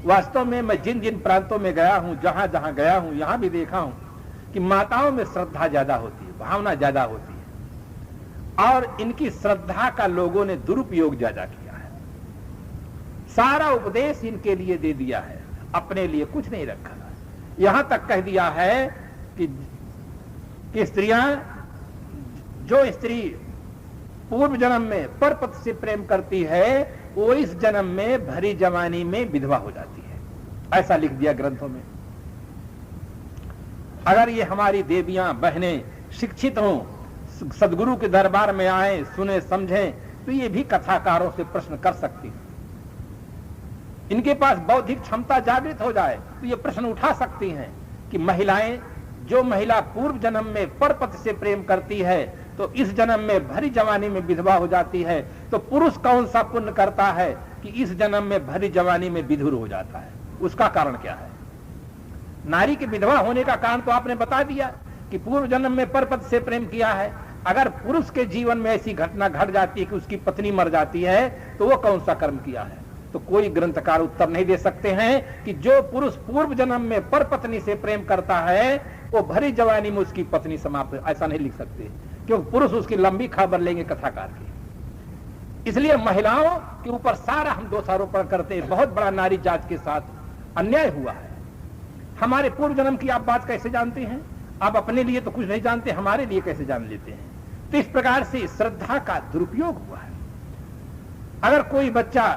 वास्तव में मैं जिन जिन प्रांतों में गया हूं, जहां जहां गया हूं, यहां भी देखा हूं कि माताओं में श्रद्धा ज्यादा होती है, भावना ज्यादा होती है, और इनकी श्रद्धा का लोगों ने दुरुपयोग ज्यादा किया है। सारा उपदेश इनके लिए दे दिया है, अपने लिए कुछ नहीं रखा। यहां तक कह दिया है कि स्त्रियां, जो स्त्री पूर्व जन्म में परपति से प्रेम करती है वो इस जन्म में भरी जवानी में विधवा हो जाती है। ऐसा लिख दिया ग्रंथों में। अगर ये हमारी देवियां बहनें शिक्षित हों, सदगुरु के दरबार में आए, सुने समझें, तो ये भी कथाकारों से प्रश्न कर सकती हैं। इनके पास बौद्धिक क्षमता जागृत हो जाए तो ये प्रश्न उठा सकती हैं कि महिलाएं, जो महिला पूर्व जन्म में परपति से प्रेम करती है तो इस जन्म में भरी जवानी में विधवा हो जाती है, तो पुरुष कौन सा पुण्य करता है कि इस जन्म में भरी जवानी में विधुर हो जाता है? उसका कारण क्या है? नारी के विधवा होने का कारण तो आपने बता दिया कि पूर्व जन्म में परपति से प्रेम किया है। अगर पुरुष के जीवन में ऐसी घटना घट जाती है कि उसकी पत्नी मर जाती है तो वो कौन सा कर्म किया है? तो कोई ग्रंथकार उत्तर नहीं दे सकते हैं कि जो पुरुष पूर्व जन्म में परपत्नी से प्रेम करता है वो भरी जवानी में उसकी पत्नी समाप्त, ऐसा नहीं लिख सकते, क्योंकि पुरुष उसकी लंबी खबर लेंगे कथाकार की। इसलिए महिलाओं के ऊपर सारा हम दोषारोपण करते हैं। बहुत बड़ा नारी जात के साथ अन्याय हुआ है। हमारे पूर्व जन्म की आप बात कैसे जानते हैं? आप अपने लिए तो कुछ नहीं जानते, हमारे लिए कैसे जान लेते हैं? तो इस प्रकार से श्रद्धा का दुरुपयोग हुआ है। अगर कोई बच्चा,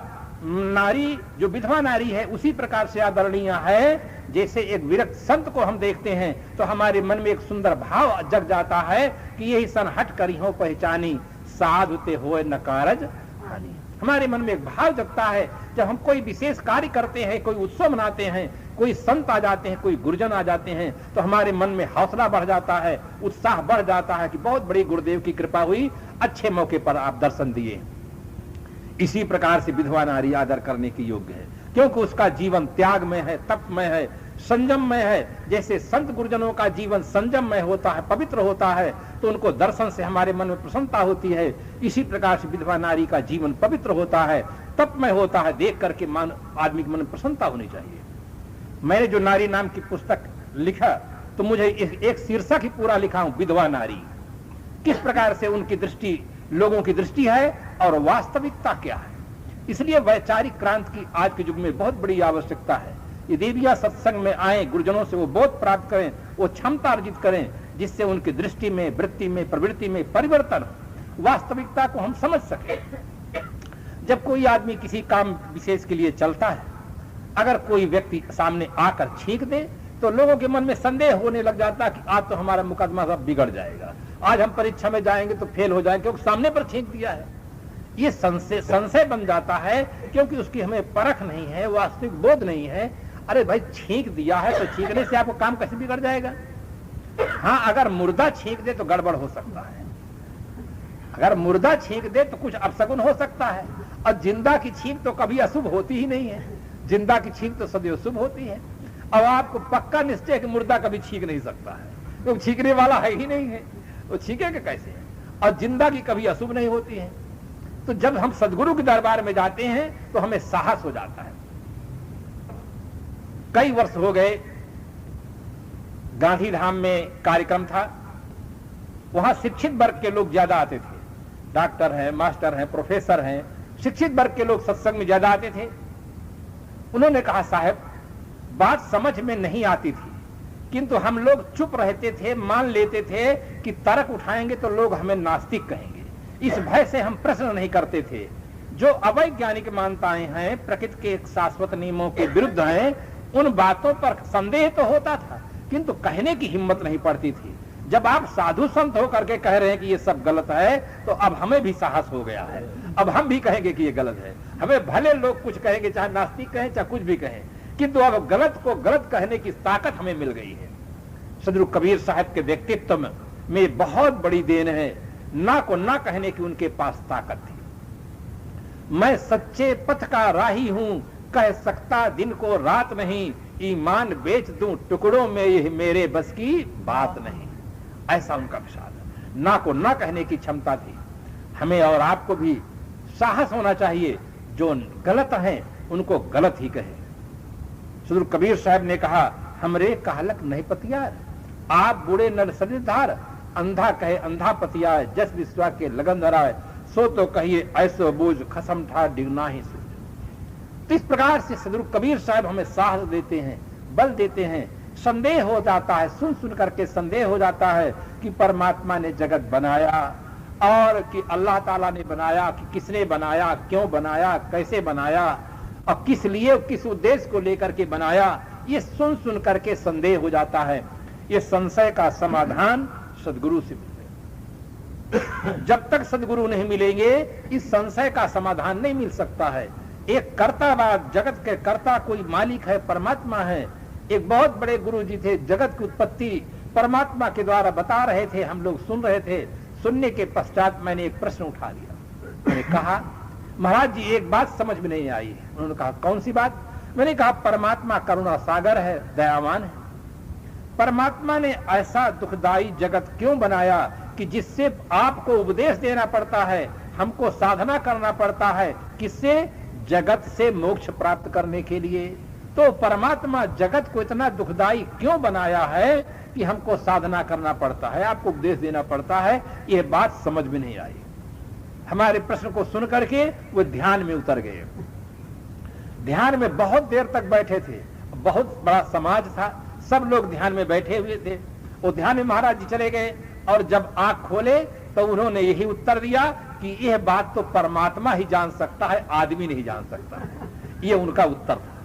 नारी जो विधवा नारी है उसी प्रकार से आदरणीय है जैसे एक विरक्त संत को हम देखते हैं तो हमारे मन में एक सुंदर भाव जग जाता है कि यही सन हट करी हो पहचानी, साधुते होए न कारज हानि। हमारे मन में एक भाव जगता है जब हम कोई विशेष कार्य करते हैं, कोई उत्सव मनाते हैं, कोई संत आ जाते हैं, कोई गुरुजन आ जाते हैं, तो हमारे मन में हौसला बढ़ जाता है, उत्साह बढ़ जाता है कि बहुत बड़ी गुरुदेव की कृपा हुई, अच्छे मौके पर आप दर्शन दिए। इसी प्रकार से विधवा नारी आदर करने की योग्य है, क्योंकि उसका जीवन त्यागमय है, तपमय है, संयममय है। जैसे संत गुरुजनों का जीवन संयममय होता है, पवित्र होता है, तो उनको दर्शन से हमारे मन में प्रसन्नता होती है। इसी प्रकार से विधवा नारी का जीवन पवित्र होता है, तपमय होता है। देख करके आदमी के मन में प्रसन्नता होनी चाहिए। मैंने जो नारी नाम की पुस्तक लिखा तो मुझे एक शीर्षक ही पूरा लिखा हूं, विधवा नारी। किस प्रकार से उनकी दृष्टि, लोगों की दृष्टि है और वास्तविकता क्या है। इसलिए वैचारिक क्रांति की आज के युग में बहुत बड़ी आवश्यकता है। ये देवियां सत्संग में आए, गुरुजनों से वो बोध प्राप्त करें, वो क्षमता अर्जित करें जिससे उनकी दृष्टि में, वृत्ति में, प्रवृत्ति में परिवर्तन, वास्तविकता को हम समझ सकें। जब कोई आदमी किसी काम विशेष के लिए चलता है, अगर कोई व्यक्ति सामने आकर छींक दे तो लोगों के मन में संदेह होने लग जाता है कि आज तो हमारा मुकदमा सब बिगड़ जाएगा, आज हम परीक्षा में जाएंगे तो फेल हो जाएंगे, क्योंकि सामने पर छींक दिया है। ये संशय बन जाता है, क्योंकि उसकी हमें परख नहीं है, वास्तविक बोध नहीं है। अरे भाई, छींक दिया है तो छींकने से आपको काम कैसे बिगड़ जाएगा? हाँ, अगर मुर्दा छींक दे तो गड़बड़ हो सकता है, अगर मुर्दा छींक दे तो कुछ अपशगुन हो सकता है, और जिंदा की छींक तो कभी अशुभ होती ही नहीं है। जिंदा की छींक तो सदैव शुभ होती है। अब आपको पक्का निश्चय कि मुर्दा कभी छींक नहीं सकता है, क्योंकि छींकने वाला है ही नहीं है, वो छींकेगा कैसे? और जिंदा की कभी अशुभ नहीं होती है। तो जब हम सदगुरु के दरबार में जाते हैं तो हमें साहस हो जाता है। कई वर्ष हो गए, गांधी धाम में कार्यक्रम था, वहां शिक्षित वर्ग के लोग ज्यादा आते थे। डॉक्टर हैं, मास्टर हैं, प्रोफेसर हैं, शिक्षित वर्ग के लोग सत्संग में ज्यादा आते थे। उन्होंने कहा, साहब बात समझ में नहीं आती थी, किंतु हम लोग चुप रहते थे, मान लेते थे कि तर्क उठाएंगे तो लोग हमें नास्तिक कहेंगे। इस भय से हम प्रश्न नहीं करते थे। जो अवैज्ञानिक मान्यताएं हैं, प्रकृति के शाश्वत नियमों के विरुद्ध हैं, उन बातों पर संदेह तो होता था, किंतु कहने की हिम्मत नहीं पड़ती थी। जब आप साधु संत होकर के कह रहे हैं कि ये सब गलत है, तो अब हमें भी साहस हो गया है। अब हम भी कहेंगे कि ये गलत है। हमें भले लोग कुछ कहेंगे, चाहे नास्तिक कहें चाहे कुछ भी कहें, किंतु अब गलत को गलत कहने की ताकत हमें मिल गई है। सदगुरु कबीर साहब के व्यक्तित्व में बहुत बड़ी देन है। ना को ना कहने की उनके पास ताकत थी। मैं सच्चे पथ का राही हूं, कह सकता दिन को रात नहीं, ईमान बेच दूं टुकड़ों में, यह मेरे बस की बात नहीं। ऐसा उनका विचार है। ना को ना कहने की क्षमता थी। हमें और आपको भी साहस होना चाहिए, जो गलत है उनको गलत ही कहे। सदगुरु कबीर साहब ने कहा, हमरे कहलक नहीं पतियार, आप बूढ़े नर सरिधार, अंधा कहे अंधा पतियार, जस विश्वा के लगन धराए, सो तो कहिए ऐसो बूझ खसम ठा डिगना ही सूझ। तो इस प्रकार से सदगुरु कबीर साहब हमें साहस देते हैं, बल देते हैं। संदेह हो जाता है, सुन सुन करके संदेह हो जाता है कि परमात्मा ने जगत बनाया और कि अल्लाह ताला ने बनाया, कि किसने बनाया, क्यों बनाया, कैसे बनाया और किस लिए, किस उद्देश्य को लेकर के बनाया। ये सुन सुन करके संदेह हो जाता है। ये संशय का समाधान सदगुरु से मिलेगा। जब तक सदगुरु नहीं मिलेंगे, इस संशय का समाधान नहीं मिल सकता है। एक कर्तावाद, जगत के कर्ता कोई मालिक है, परमात्मा है। एक बहुत बड़े गुरु जी थे, जगत की उत्पत्ति परमात्मा के द्वारा बता रहे थे, हम लोग सुन रहे थे। सुनने के पश्चात मैंने एक प्रश्न उठा लिया। मैंने कहा, महाराज जी एक बात समझ में नहीं आई। उन्होंने कहा, कौन सी बात? मैंने कहा, परमात्मा करुणा सागर है, दयावान है। परमात्मा ने ऐसा दुखदाई जगत क्यों बनाया कि जिससे आपको उपदेश देना पड़ता है, हमको साधना करना पड़ता है, किससे? जगत से मोक्ष प्राप्त करने के लिए। तो परमात्मा जगत को इतना दुखदाई क्यों बनाया है कि हमको साधना करना पड़ता है, आपको उपदेश देना पड़ता है? यह बात समझ में नहीं आई। हमारे प्रश्न को सुन करके वो ध्यान में उतर गए। ध्यान में बहुत देर तक बैठे थे। बहुत बड़ा समाज था, सब लोग ध्यान में बैठे हुए थे। वो ध्यान में महाराज जी चले गए और जब आंख खोले तो उन्होंने यही उत्तर दिया कि यह बात तो परमात्मा ही जान सकता है, आदमी नहीं जान सकता। ये उनका उत्तर था।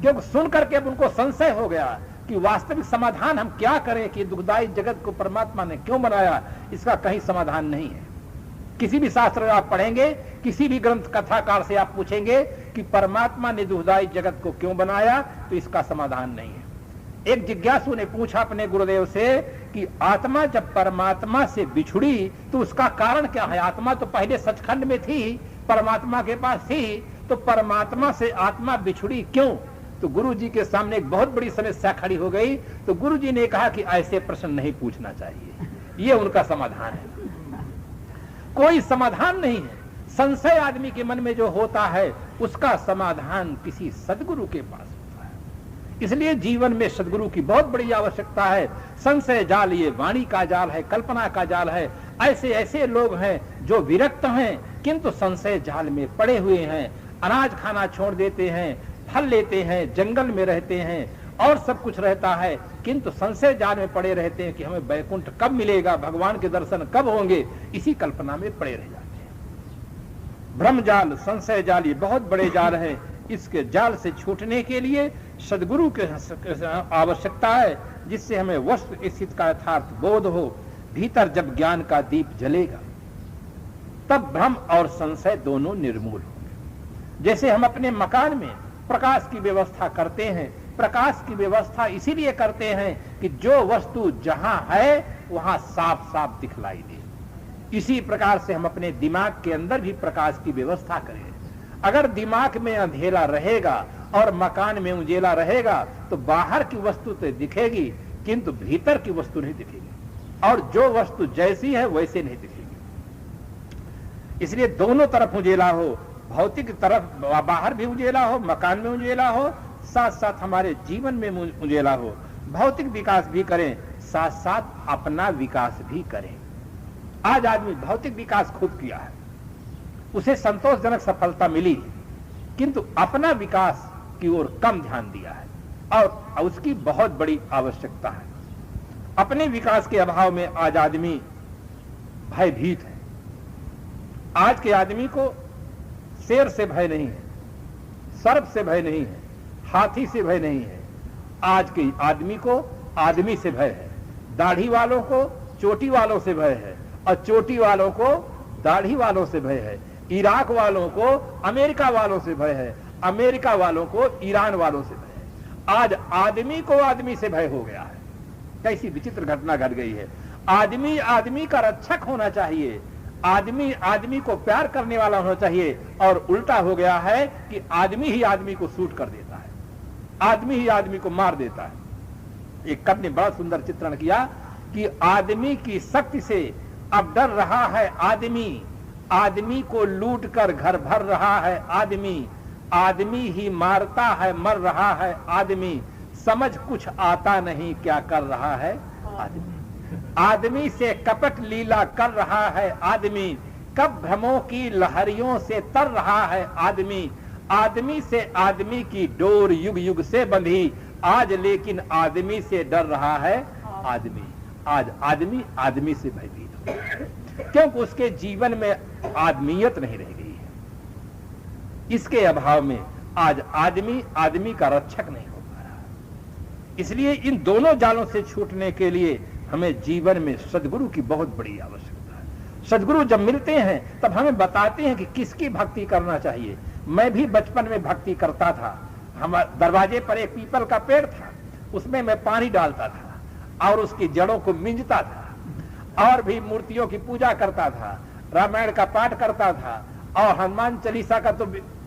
क्योंकि सुन करके अब उनको संशय हो गया कि वास्तविक समाधान हम क्या करें कि दुखदाई जगत को परमात्मा ने क्यों बनाया। इसका कहीं समाधान नहीं है। किसी भी शास्त्र आप पढ़ेंगे, किसी भी ग्रंथ कथाकार से आप पूछेंगे कि परमात्मा ने दुखदाई जगत को क्यों बनाया, तो इसका समाधान नहीं है। एक जिज्ञासु ने पूछा अपने गुरुदेव से कि आत्मा जब परमात्मा से बिछुड़ी तो उसका कारण क्या है? आत्मा तो पहले सचखंड में थी, परमात्मा के पास थी, तो परमात्मा से आत्मा बिछुड़ी क्यों? तो गुरु जी के सामने एक बहुत बड़ी समस्या खड़ी हो गई। तो गुरु जी ने कहा कि ऐसे प्रश्न नहीं पूछना चाहिए। ये उनका समाधान है। कोई समाधान नहीं है। संशय आदमी के मन में जो होता है, उसका समाधान किसी सदगुरु के पास होता है। इसलिए जीवन में सदगुरु की बहुत बड़ी आवश्यकता है। संशय जाल ये वाणी का जाल है, कल्पना का जाल है। ऐसे ऐसे लोग हैं जो विरक्त हैं, किंतु संशय जाल में पड़े हुए हैं। अनाज खाना छोड़ देते हैं, फल लेते हैं, जंगल में रहते हैं और सब कुछ रहता है, किंतु संशय जाल में पड़े रहते हैं कि हमें वैकुंठ कब मिलेगा, भगवान के दर्शन कब होंगे, इसी कल्पना में पड़े रह जाते हैं। भ्रम जाल, संशय जाल ये बहुत बड़े जाल है। इसके जाल से छूटने के लिए सदगुरु की आवश्यकता है, जिससे हमें वस्तु स्थिति का यथार्थ बोध हो। भीतर जब ज्ञान का दीप जलेगा, तब भ्रम और संशय दोनों निर्मूल होंगे। जैसे हम अपने मकान में प्रकाश की व्यवस्था करते हैं, प्रकाश की व्यवस्था इसीलिए करते हैं कि जो वस्तु जहां है वहां साफ साफ दिखलाई दे। इसी प्रकार से हम अपने दिमाग के अंदर भी प्रकाश की व्यवस्था करें। अगर दिमाग में अंधेरा रहेगा और मकान में उजेला रहेगा तो बाहर की वस्तु तो दिखेगी, किंतु भीतर की वस्तु नहीं दिखेगी, और जो वस्तु जैसी है वैसे नहीं दिखेगी। इसलिए दोनों तरफ उजेला हो, भौतिक तरफ बाहर भी उजेला हो, मकान में उजेला हो, साथ साथ हमारे जीवन में उजेला हो। भौतिक विकास भी करें, साथ साथ अपना विकास भी करें। आज आदमी भौतिक विकास खुद किया है, उसे संतोषजनक सफलता मिली, किंतु अपना विकास की ओर कम ध्यान दिया है और उसकी बहुत बड़ी आवश्यकता है। अपने विकास के अभाव में आज आदमी भयभीत है। आज के आदमी को शेर से भय नहीं है, सर्प से भय नहीं है, हाथी से भय नहीं है। आज के आदमी को आदमी से भय है। दाढ़ी वालों को चोटी वालों से भय है और चोटी वालों को दाढ़ी वालों से भय है। इराक वालों को अमेरिका वालों से भय है, अमेरिका वालों को ईरान वालों से भय है। आज आदमी को आदमी से भय हो गया है। कैसी विचित्र घटना घट गई है। आदमी आदमी का रक्षक होना चाहिए, आदमी आदमी को प्यार करने वाला होना चाहिए, और उल्टा हो गया है कि आदमी ही आदमी को शूट कर देता है, आदमी ही आदमी को मार देता है। एक कवि ने बड़ा सुंदर चित्रण किया कि आदमी की शक्ति से अब डर रहा है आदमी, आदमी को लूट कर घर भर रहा है आदमी, आदमी ही मारता है मर रहा है आदमी, समझ कुछ आता नहीं क्या कर रहा है आदमी। आदमी से कपट लीला कर रहा है आदमी, कब भ्रमों की लहरियों से तर रहा है आदमी, आदमी से आदमी की डोर युग युग से बंधी, आज लेकिन आदमी से डर रहा है आदमी। आज आदमी आदमी से भयभीत हो, क्योंकि उसके जीवन में आदमियत नहीं रह गई है। इसके अभाव में आज आदमी आदमी का रक्षक नहीं हो पा रहा। इसलिए इन दोनों जालों से छूटने के लिए हमें जीवन में सद्गुरु की बहुत बड़ी आवश्यकता है। सद्गुरु जब मिलते हैं तब हमें बताते हैं कि किसकी भक्ति करना चाहिए। मैं भी बचपन में भक्ति करता था। हमारे दरवाजे पर एक पीपल का पेड़ था, उसमें मैं पानी डालता था और उसकी जड़ों को मिंजता था और भी मूर्तियों की पूजा करता था, रामायण का पाठ करता था और हनुमान चालीसा का तो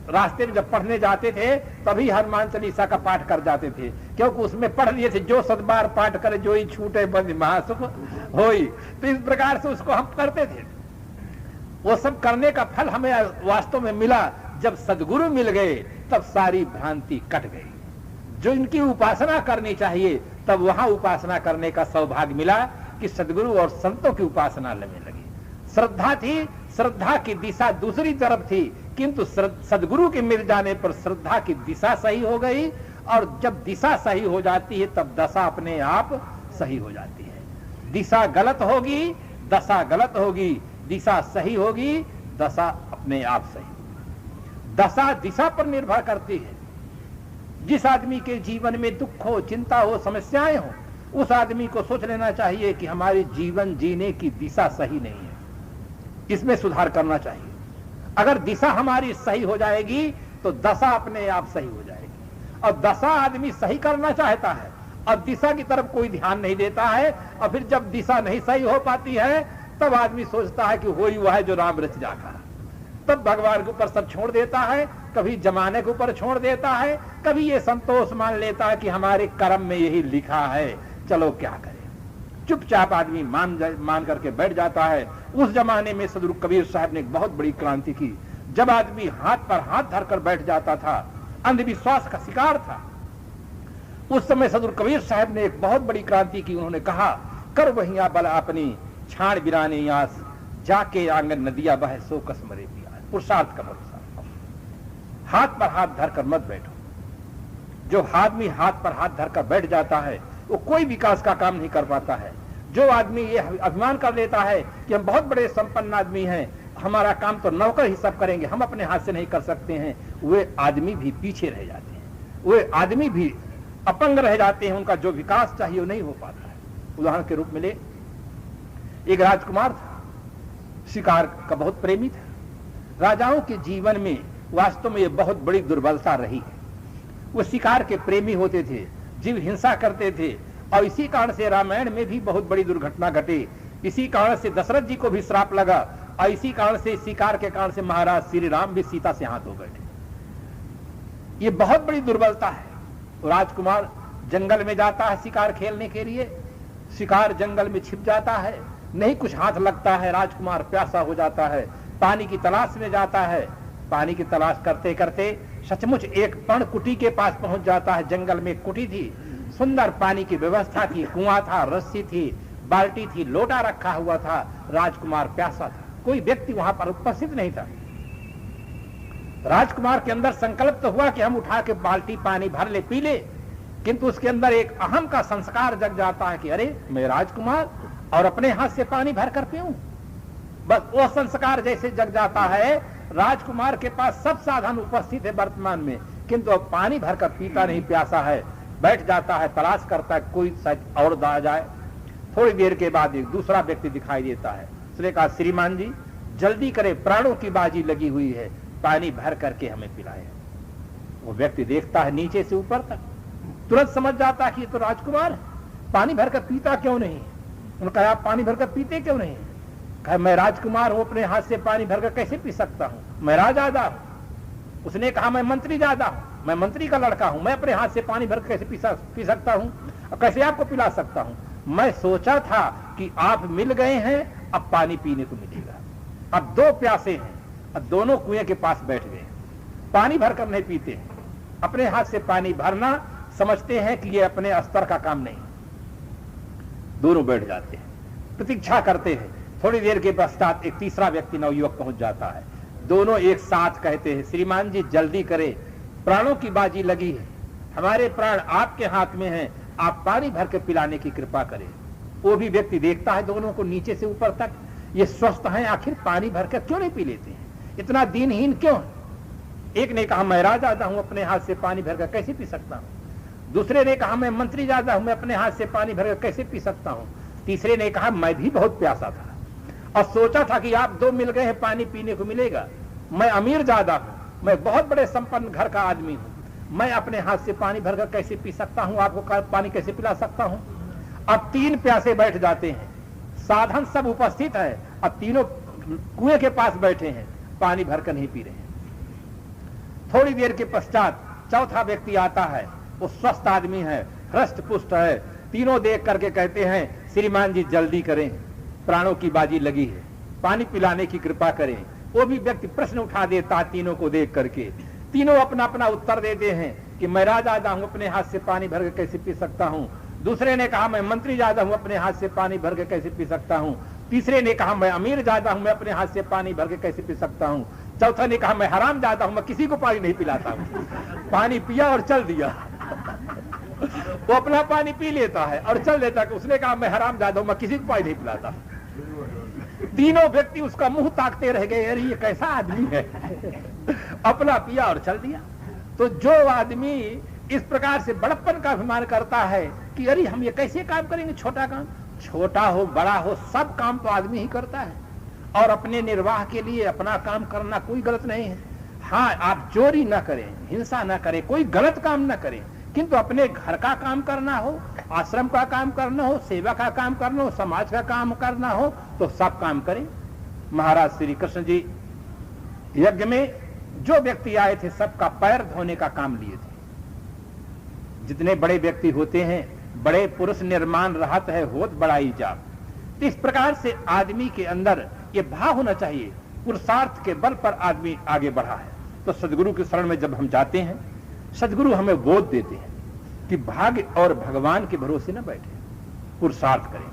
रास्ते में जब पढ़ने जाते थे तभी हनुमान चालीसा का पाठ कर जाते थे, क्योंकि उसमें पढ़ लिए थे जो सदबार पाठ करे जो ही छूटे बंद महासुख होई। तो इस प्रकार से उसको हम करते थे। वो सब करने का फल हमें वास्तव में मिला जब सद्गुरु मिल गए, तब सारी भ्रांति कट गई। जो इनकी उपासना करनी चाहिए तब वहां उपासना करने का सौभाग्य मिला कि सद्गुरु और संतों की उपासना लगने लगी। श्रद्धा थी, श्रद्धा की दिशा दूसरी तरफ थी, किंतु सद्गुरु के मिल जाने पर श्रद्धा की दिशा सही हो गई, और जब दिशा सही हो जाती है तब दशा अपने आप सही हो जाती है। दिशा गलत होगी, दशा गलत होगी, दिशा सही होगी, दशा अपने आप सही होगी। दशा दिशा पर निर्भर करती है। जिस आदमी के जीवन में दुख हो, चिंता हो, समस्याएं हो, उस आदमी को सोच लेना चाहिए कि हमारी जीवन जीने की दिशा सही नहीं है, इसमें सुधार करना चाहिए। अगर दिशा हमारी सही हो जाएगी तो दशा अपने आप सही हो जाएगी। और दशा आदमी सही करना चाहता है और दिशा की तरफ कोई ध्यान नहीं देता है, और फिर जब दिशा नहीं सही हो पाती है तब आदमी सोचता है कि हो ही हुआ है जो राम रच जाकर। तब भगवान के ऊपर सब छोड़ देता है, कभी जमाने के ऊपर छोड़ देता है, कभी ये संतोष मान लेता है कि हमारे कर्म में यही लिखा है, चलो क्या करें। चुपचाप आदमी मान करके बैठ जाता है। उस जमाने में सदगुरु कबीर साहब ने एक बहुत बड़ी क्रांति की। जब आदमी हाथ पर हाथ धरकर बैठ जाता था, अंधविश्वास का शिकार था, उस समय सदगुरु कबीर साहब ने एक बहुत बड़ी क्रांति की। उन्होंने कहा, कर वहिया बल अपनी छाण बिराने आस, जाके आंगन नदिया बह सो कस मरे पियास। पुरुषार्थ का भरोसा, हाथ पर हाथ धरकर मत बैठो। जो आदमी हाथ पर हाथ धरकर बैठ जाता है वो कोई विकास का काम नहीं कर पाता है। जो आदमी ये अभिमान कर लेता है कि हम बहुत बड़े संपन्न आदमी हैं, हमारा काम तो नौकर ही सब करेंगे, हम अपने हाथ से नहीं कर सकते हैं, वे आदमी भी पीछे रह जाते हैं, वे आदमी भी अपंग रह जाते हैं। उनका जो विकास चाहिए वो नहीं हो पाता है। उदाहरण के रूप में ले, एक राजकुमार था, शिकार का बहुत प्रेमी था। राजाओं के जीवन में वास्तव में ये बहुत बड़ी दुर्बलता रही है। वो शिकार के प्रेमी होते थे, जीव हिंसा करते थे, और इसी कारण से रामायण में भी बहुत बड़ी दुर्घटना घटी। इसी कारण से दशरथ जी को भी श्राप लगा, और इसी कारण से शिकार के कारण से महाराज श्री राम भी सीता से हाथ हो गए थे। ये बहुत बड़ी दुर्बलता है। राजकुमार जंगल में जाता है शिकार खेलने के लिए, शिकार जंगल में छिप जाता है, नहीं कुछ हाथ लगता है, राजकुमार प्यासा हो जाता है, पानी की तलाश में जाता है। पानी की तलाश करते करते सचमुच एक पर्ण कुटी के पास पहुंच जाता है। जंगल में कुटी थी, सुंदर पानी की व्यवस्था थी, कुआं था, रस्सी थी, बाल्टी थी, लोटा रखा हुआ था। राजकुमार प्यासा था, कोई व्यक्ति वहां पर उपस्थित नहीं था। राजकुमार के अंदर संकल्प तो हुआ कि हम उठा के बाल्टी पानी भर ले पी ले, किंतु उसके अंदर एक अहम का संस्कार जग जाता है कि अरे मैं राजकुमार और अपने हाथ से पानी भर कर पीऊं। बस वो संस्कार जैसे जग जाता है, राजकुमार के पास सब साधन उपस्थित है वर्तमान में, किंतु अब पानी भरकर पीता नहीं, प्यासा है, बैठ जाता है, तलाश करता है कोई शायद और आ जाए। थोड़ी देर के बाद एक दूसरा व्यक्ति दिखाई देता है। उसने कहा श्रीमान जी जल्दी करे, प्राणों की बाजी लगी हुई है, पानी भर करके हमें पिलाए। वो व्यक्ति देखता है नीचे से ऊपर तक, तुरंत समझ जाता है कि ये तो राजकुमार पानी भरकर पीता क्यों नहीं। उन्होंने कहा आप पानी भरकर पीते क्यों नहीं। कहा मैं राजकुमार हूं, अपने हाथ से पानी भरकर कैसे पी सकता हूं, मैं राजदादा हूं। उसने कहा मैं मंत्री ज्यादा हूं, मैं मंत्री का लड़का हूं, मैं अपने हाथ से पानी भरकर कैसे पी सकता हूं और कैसे आपको पिला सकता हूं। मैं सोचा था कि आप मिल गए हैं, अब पानी पीने को मिलेगा। अब दो प्यासे हैं, अब दोनों कुएं के पास बैठ गए, पानी भरकर नहीं पीते हैं, अपने हाथ से पानी भरना समझते हैं कि ये अपने स्तर का काम नहीं। दोनों बैठ जाते हैं, प्रतीक्षा करते हैं। थोड़ी देर के पश्चात एक तीसरा व्यक्ति नवयुवक पहुंच जाता है। दोनों एक साथ कहते हैं श्रीमान जी जल्दी करें, प्राणों की बाजी लगी है, हमारे प्राण आपके हाथ में हैं, आप पानी भर के पिलाने की कृपा करें। वो भी व्यक्ति देखता है दोनों को नीचे से ऊपर तक, ये स्वस्थ हैं, आखिर पानी भरकर क्यों नहीं पी लेते हैं, इतना दीनहीन क्यों है। एक ने कहा मैं राजा हूं, अपने हाथ से पानी भरकर कैसे पी सकता हूं। दूसरे ने कहा मैं मंत्री ज्यादा हूं, मैं अपने हाथ से पानी भरकर कैसे पी सकता हूं। तीसरे ने कहा मैं भी बहुत प्यासा था और सोचा था कि आप दो मिल गए हैं, पानी पीने को मिलेगा। मैं अमीर ज्यादा हूं, मैं बहुत बड़े संपन्न घर का आदमी हूं, मैं अपने हाथ से पानी भरकर कैसे पी सकता हूं, आपको पानी कैसे पिला सकता हूं। अब तीन प्यासे बैठ जाते हैं, साधन सब उपस्थित है, अब तीनों कुएं के पास बैठे हैं, पानी भरकर नहीं पी रहे हैं। थोड़ी देर के पश्चात चौथा व्यक्ति आता है, वो स्वस्थ आदमी है, हृष्ट पुष्ट है। तीनों देख करके कहते हैं श्रीमान जी जल्दी करें, प्राणों की बाजी लगी है, पानी पिलाने की कृपा करें। वो भी व्यक्ति प्रश्न उठा देता है तीनों को देख करके। तीनों अपना अपना उत्तर देते हैं कि मैं राजा हूं, अपने हाथ से पानी भरकर कैसे पी सकता हूं। दूसरे ने कहा मैं मंत्री ज्यादा हूं, अपने हाथ से पानी भरकर कैसे पी सकता हूं। तीसरे ने कहा मैं अमीर ज्यादा हूं, मैं अपने हाथ से पानी भरकर कैसे पी सकता हूं। चौथा ने कहा मैं हराम ज्यादा हूं, मैं किसी को पानी नहीं पिलाता हूं। पानी पिया और चल दिया। वो अपना पानी पी लेता है और चल देता है। उसने कहा मैं हराम ज्यादा हूं, मैं किसी को पानी नहीं पिलाता। तीनों व्यक्ति उसका मुंह ताकते रह गए, अरे ये कैसा आदमी है। अपना पिया और चल दिया। तो जो आदमी इस प्रकार से बड़प्पन का अभिमान करता है कि अरे हम ये कैसे काम करेंगे, छोटा काम, छोटा हो बड़ा हो सब काम तो आदमी ही करता है, और अपने निर्वाह के लिए अपना काम करना कोई गलत नहीं है। हाँ आप चोरी ना करें, हिंसा ना करें, कोई गलत काम ना करें, किंतु अपने घर का काम करना हो, आश्रम का काम करना हो, सेवा का काम करना हो, समाज का काम करना हो, तो सब काम करें। महाराज श्री कृष्ण जी यज्ञ में जो व्यक्ति आए थे सबका पैर धोने का काम लिए थे। जितने बड़े व्यक्ति होते हैं, बड़े पुरुष निर्माण रहत है, होत बड़ा ईजाब। इस प्रकार से आदमी के अंदर ये भाव होना चाहिए, पुरुषार्थ के बल पर आदमी आगे बढ़ा है। तो सदगुरु के शरण में जब हम जाते हैं, सदगुरु हमें बोध देते हैं कि भाग्य और भगवान के भरोसे न बैठे, पुरुषार्थ करें।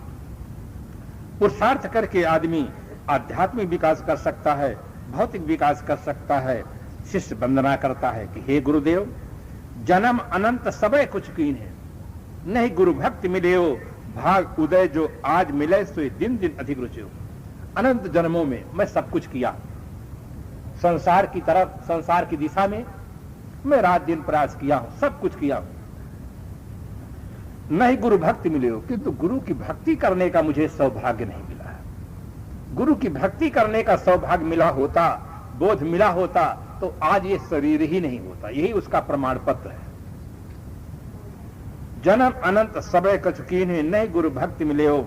पुरुषार्थ करके आदमी आध्यात्मिक विकास कर सकता है, भौतिक विकास कर सकता है। शिष्य वंदना करता है कि हे गुरुदेव, जन्म अनंत सबे कुछ कीन है, नहीं गुरु भक्ति मिले हो, भाग उदय जो आज मिले सो दिन दिन अधिक रुचि हो। अनंत जन्मों में मैं सब कुछ किया, संसार की तरफ, संसार की दिशा में मैं रात दिन प्रयास किया हूं, सब कुछ किया हूं, नहीं गुरु भक्ति मिले हो, किंतु गुरु की भक्ति करने का मुझे सौभाग्य नहीं मिला है। गुरु की भक्ति करने का सौभाग्य मिला होता, बोध मिला होता, तो आज ये शरीर ही नहीं होता। यही उसका प्रमाण पत्र है। जन्म अनंत सबे कचुकीन है, नहीं गुरु भक्ति मिले हो,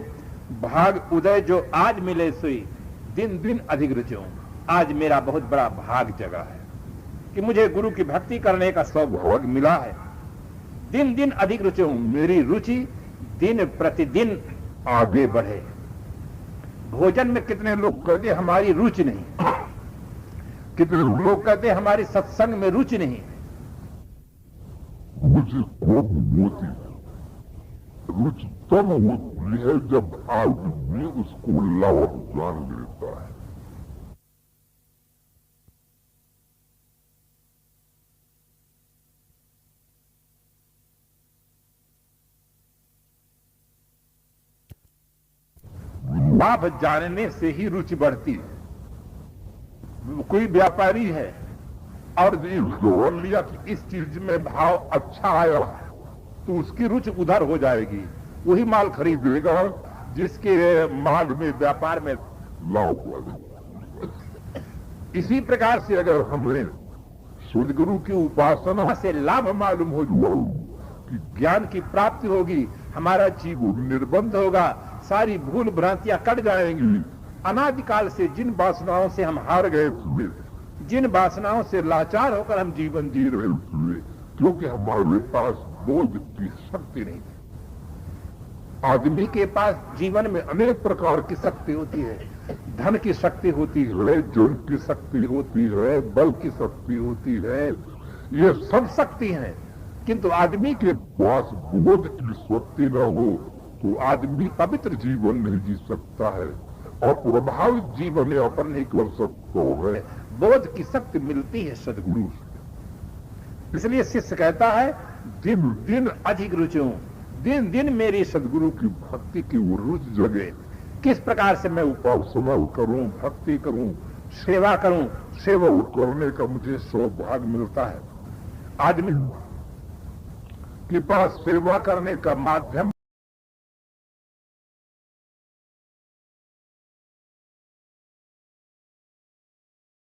भाग उदय जो आज मिले सोई दिन दिन अधिक रुचि। आज मेरा बहुत बड़ा भाग जगा है कि मुझे गुरु की भक्ति करने का सौभाग्य मिला है। दिन दिन अधिक रुचि हूं, मेरी रुचि दिन प्रतिदिन आगे बढ़े। भोजन में कितने लोग कहते हमारी रुचि नहीं, कितने लोग कहते हमारी सत्संग में रुचि नहीं। रुचि कब होती है? रुचि तब होती है जब आदमी उसको लाभ जान लेता है। लाभ जानने से ही रुचि बढ़ती है। कोई व्यापारी है और जोड़ लिया कि इस चीज में भाव अच्छा आया तो उसकी रुचि उधर हो जाएगी, वही माल खरीद लेगा जिसके माल में व्यापार में लाभ हुआ। इसी प्रकार से अगर हमें सदगुरु की उपासना से लाभ मालूम हो कि ज्ञान की प्राप्ति होगी, हमारा जीवन निर्बंध होगा, सारी भूल भ्रांतियां कट जाएंगी। अनादिकाल से जिन वासनाओं से हम हार गए थे, जिन वासनाओं से लाचार होकर हम जीवन जी रहे थे, क्योंकि हमारे पास बोध की शक्ति नहीं थी। आदमी के पास जीवन में अनेक प्रकार की शक्ति होती है। धन की शक्ति होती है, जोन की शक्ति होती है, बल की शक्ति होती है, ये सब शक्ति है। किंतु आदमी के पास बोध की शक्ति न हो तो आदमी पवित्र जीवन नहीं जी सकता है और प्रभावित जीवन यापन नहीं कर सकता है। बोध की शक्ति मिलती है सदगुरु से। इसलिए शिष्य कहता है दिन दिन अधिक रुचियों, दिन दिन मेरी सदगुरु की भक्ति की रुचि जगे। किस प्रकार से मैं उपासना करूं, भक्ति करूं, सेवा करूं, सेवा करने का मुझे सौभाग्य मिलता है। आदमी के पास सेवा करने का माध्यम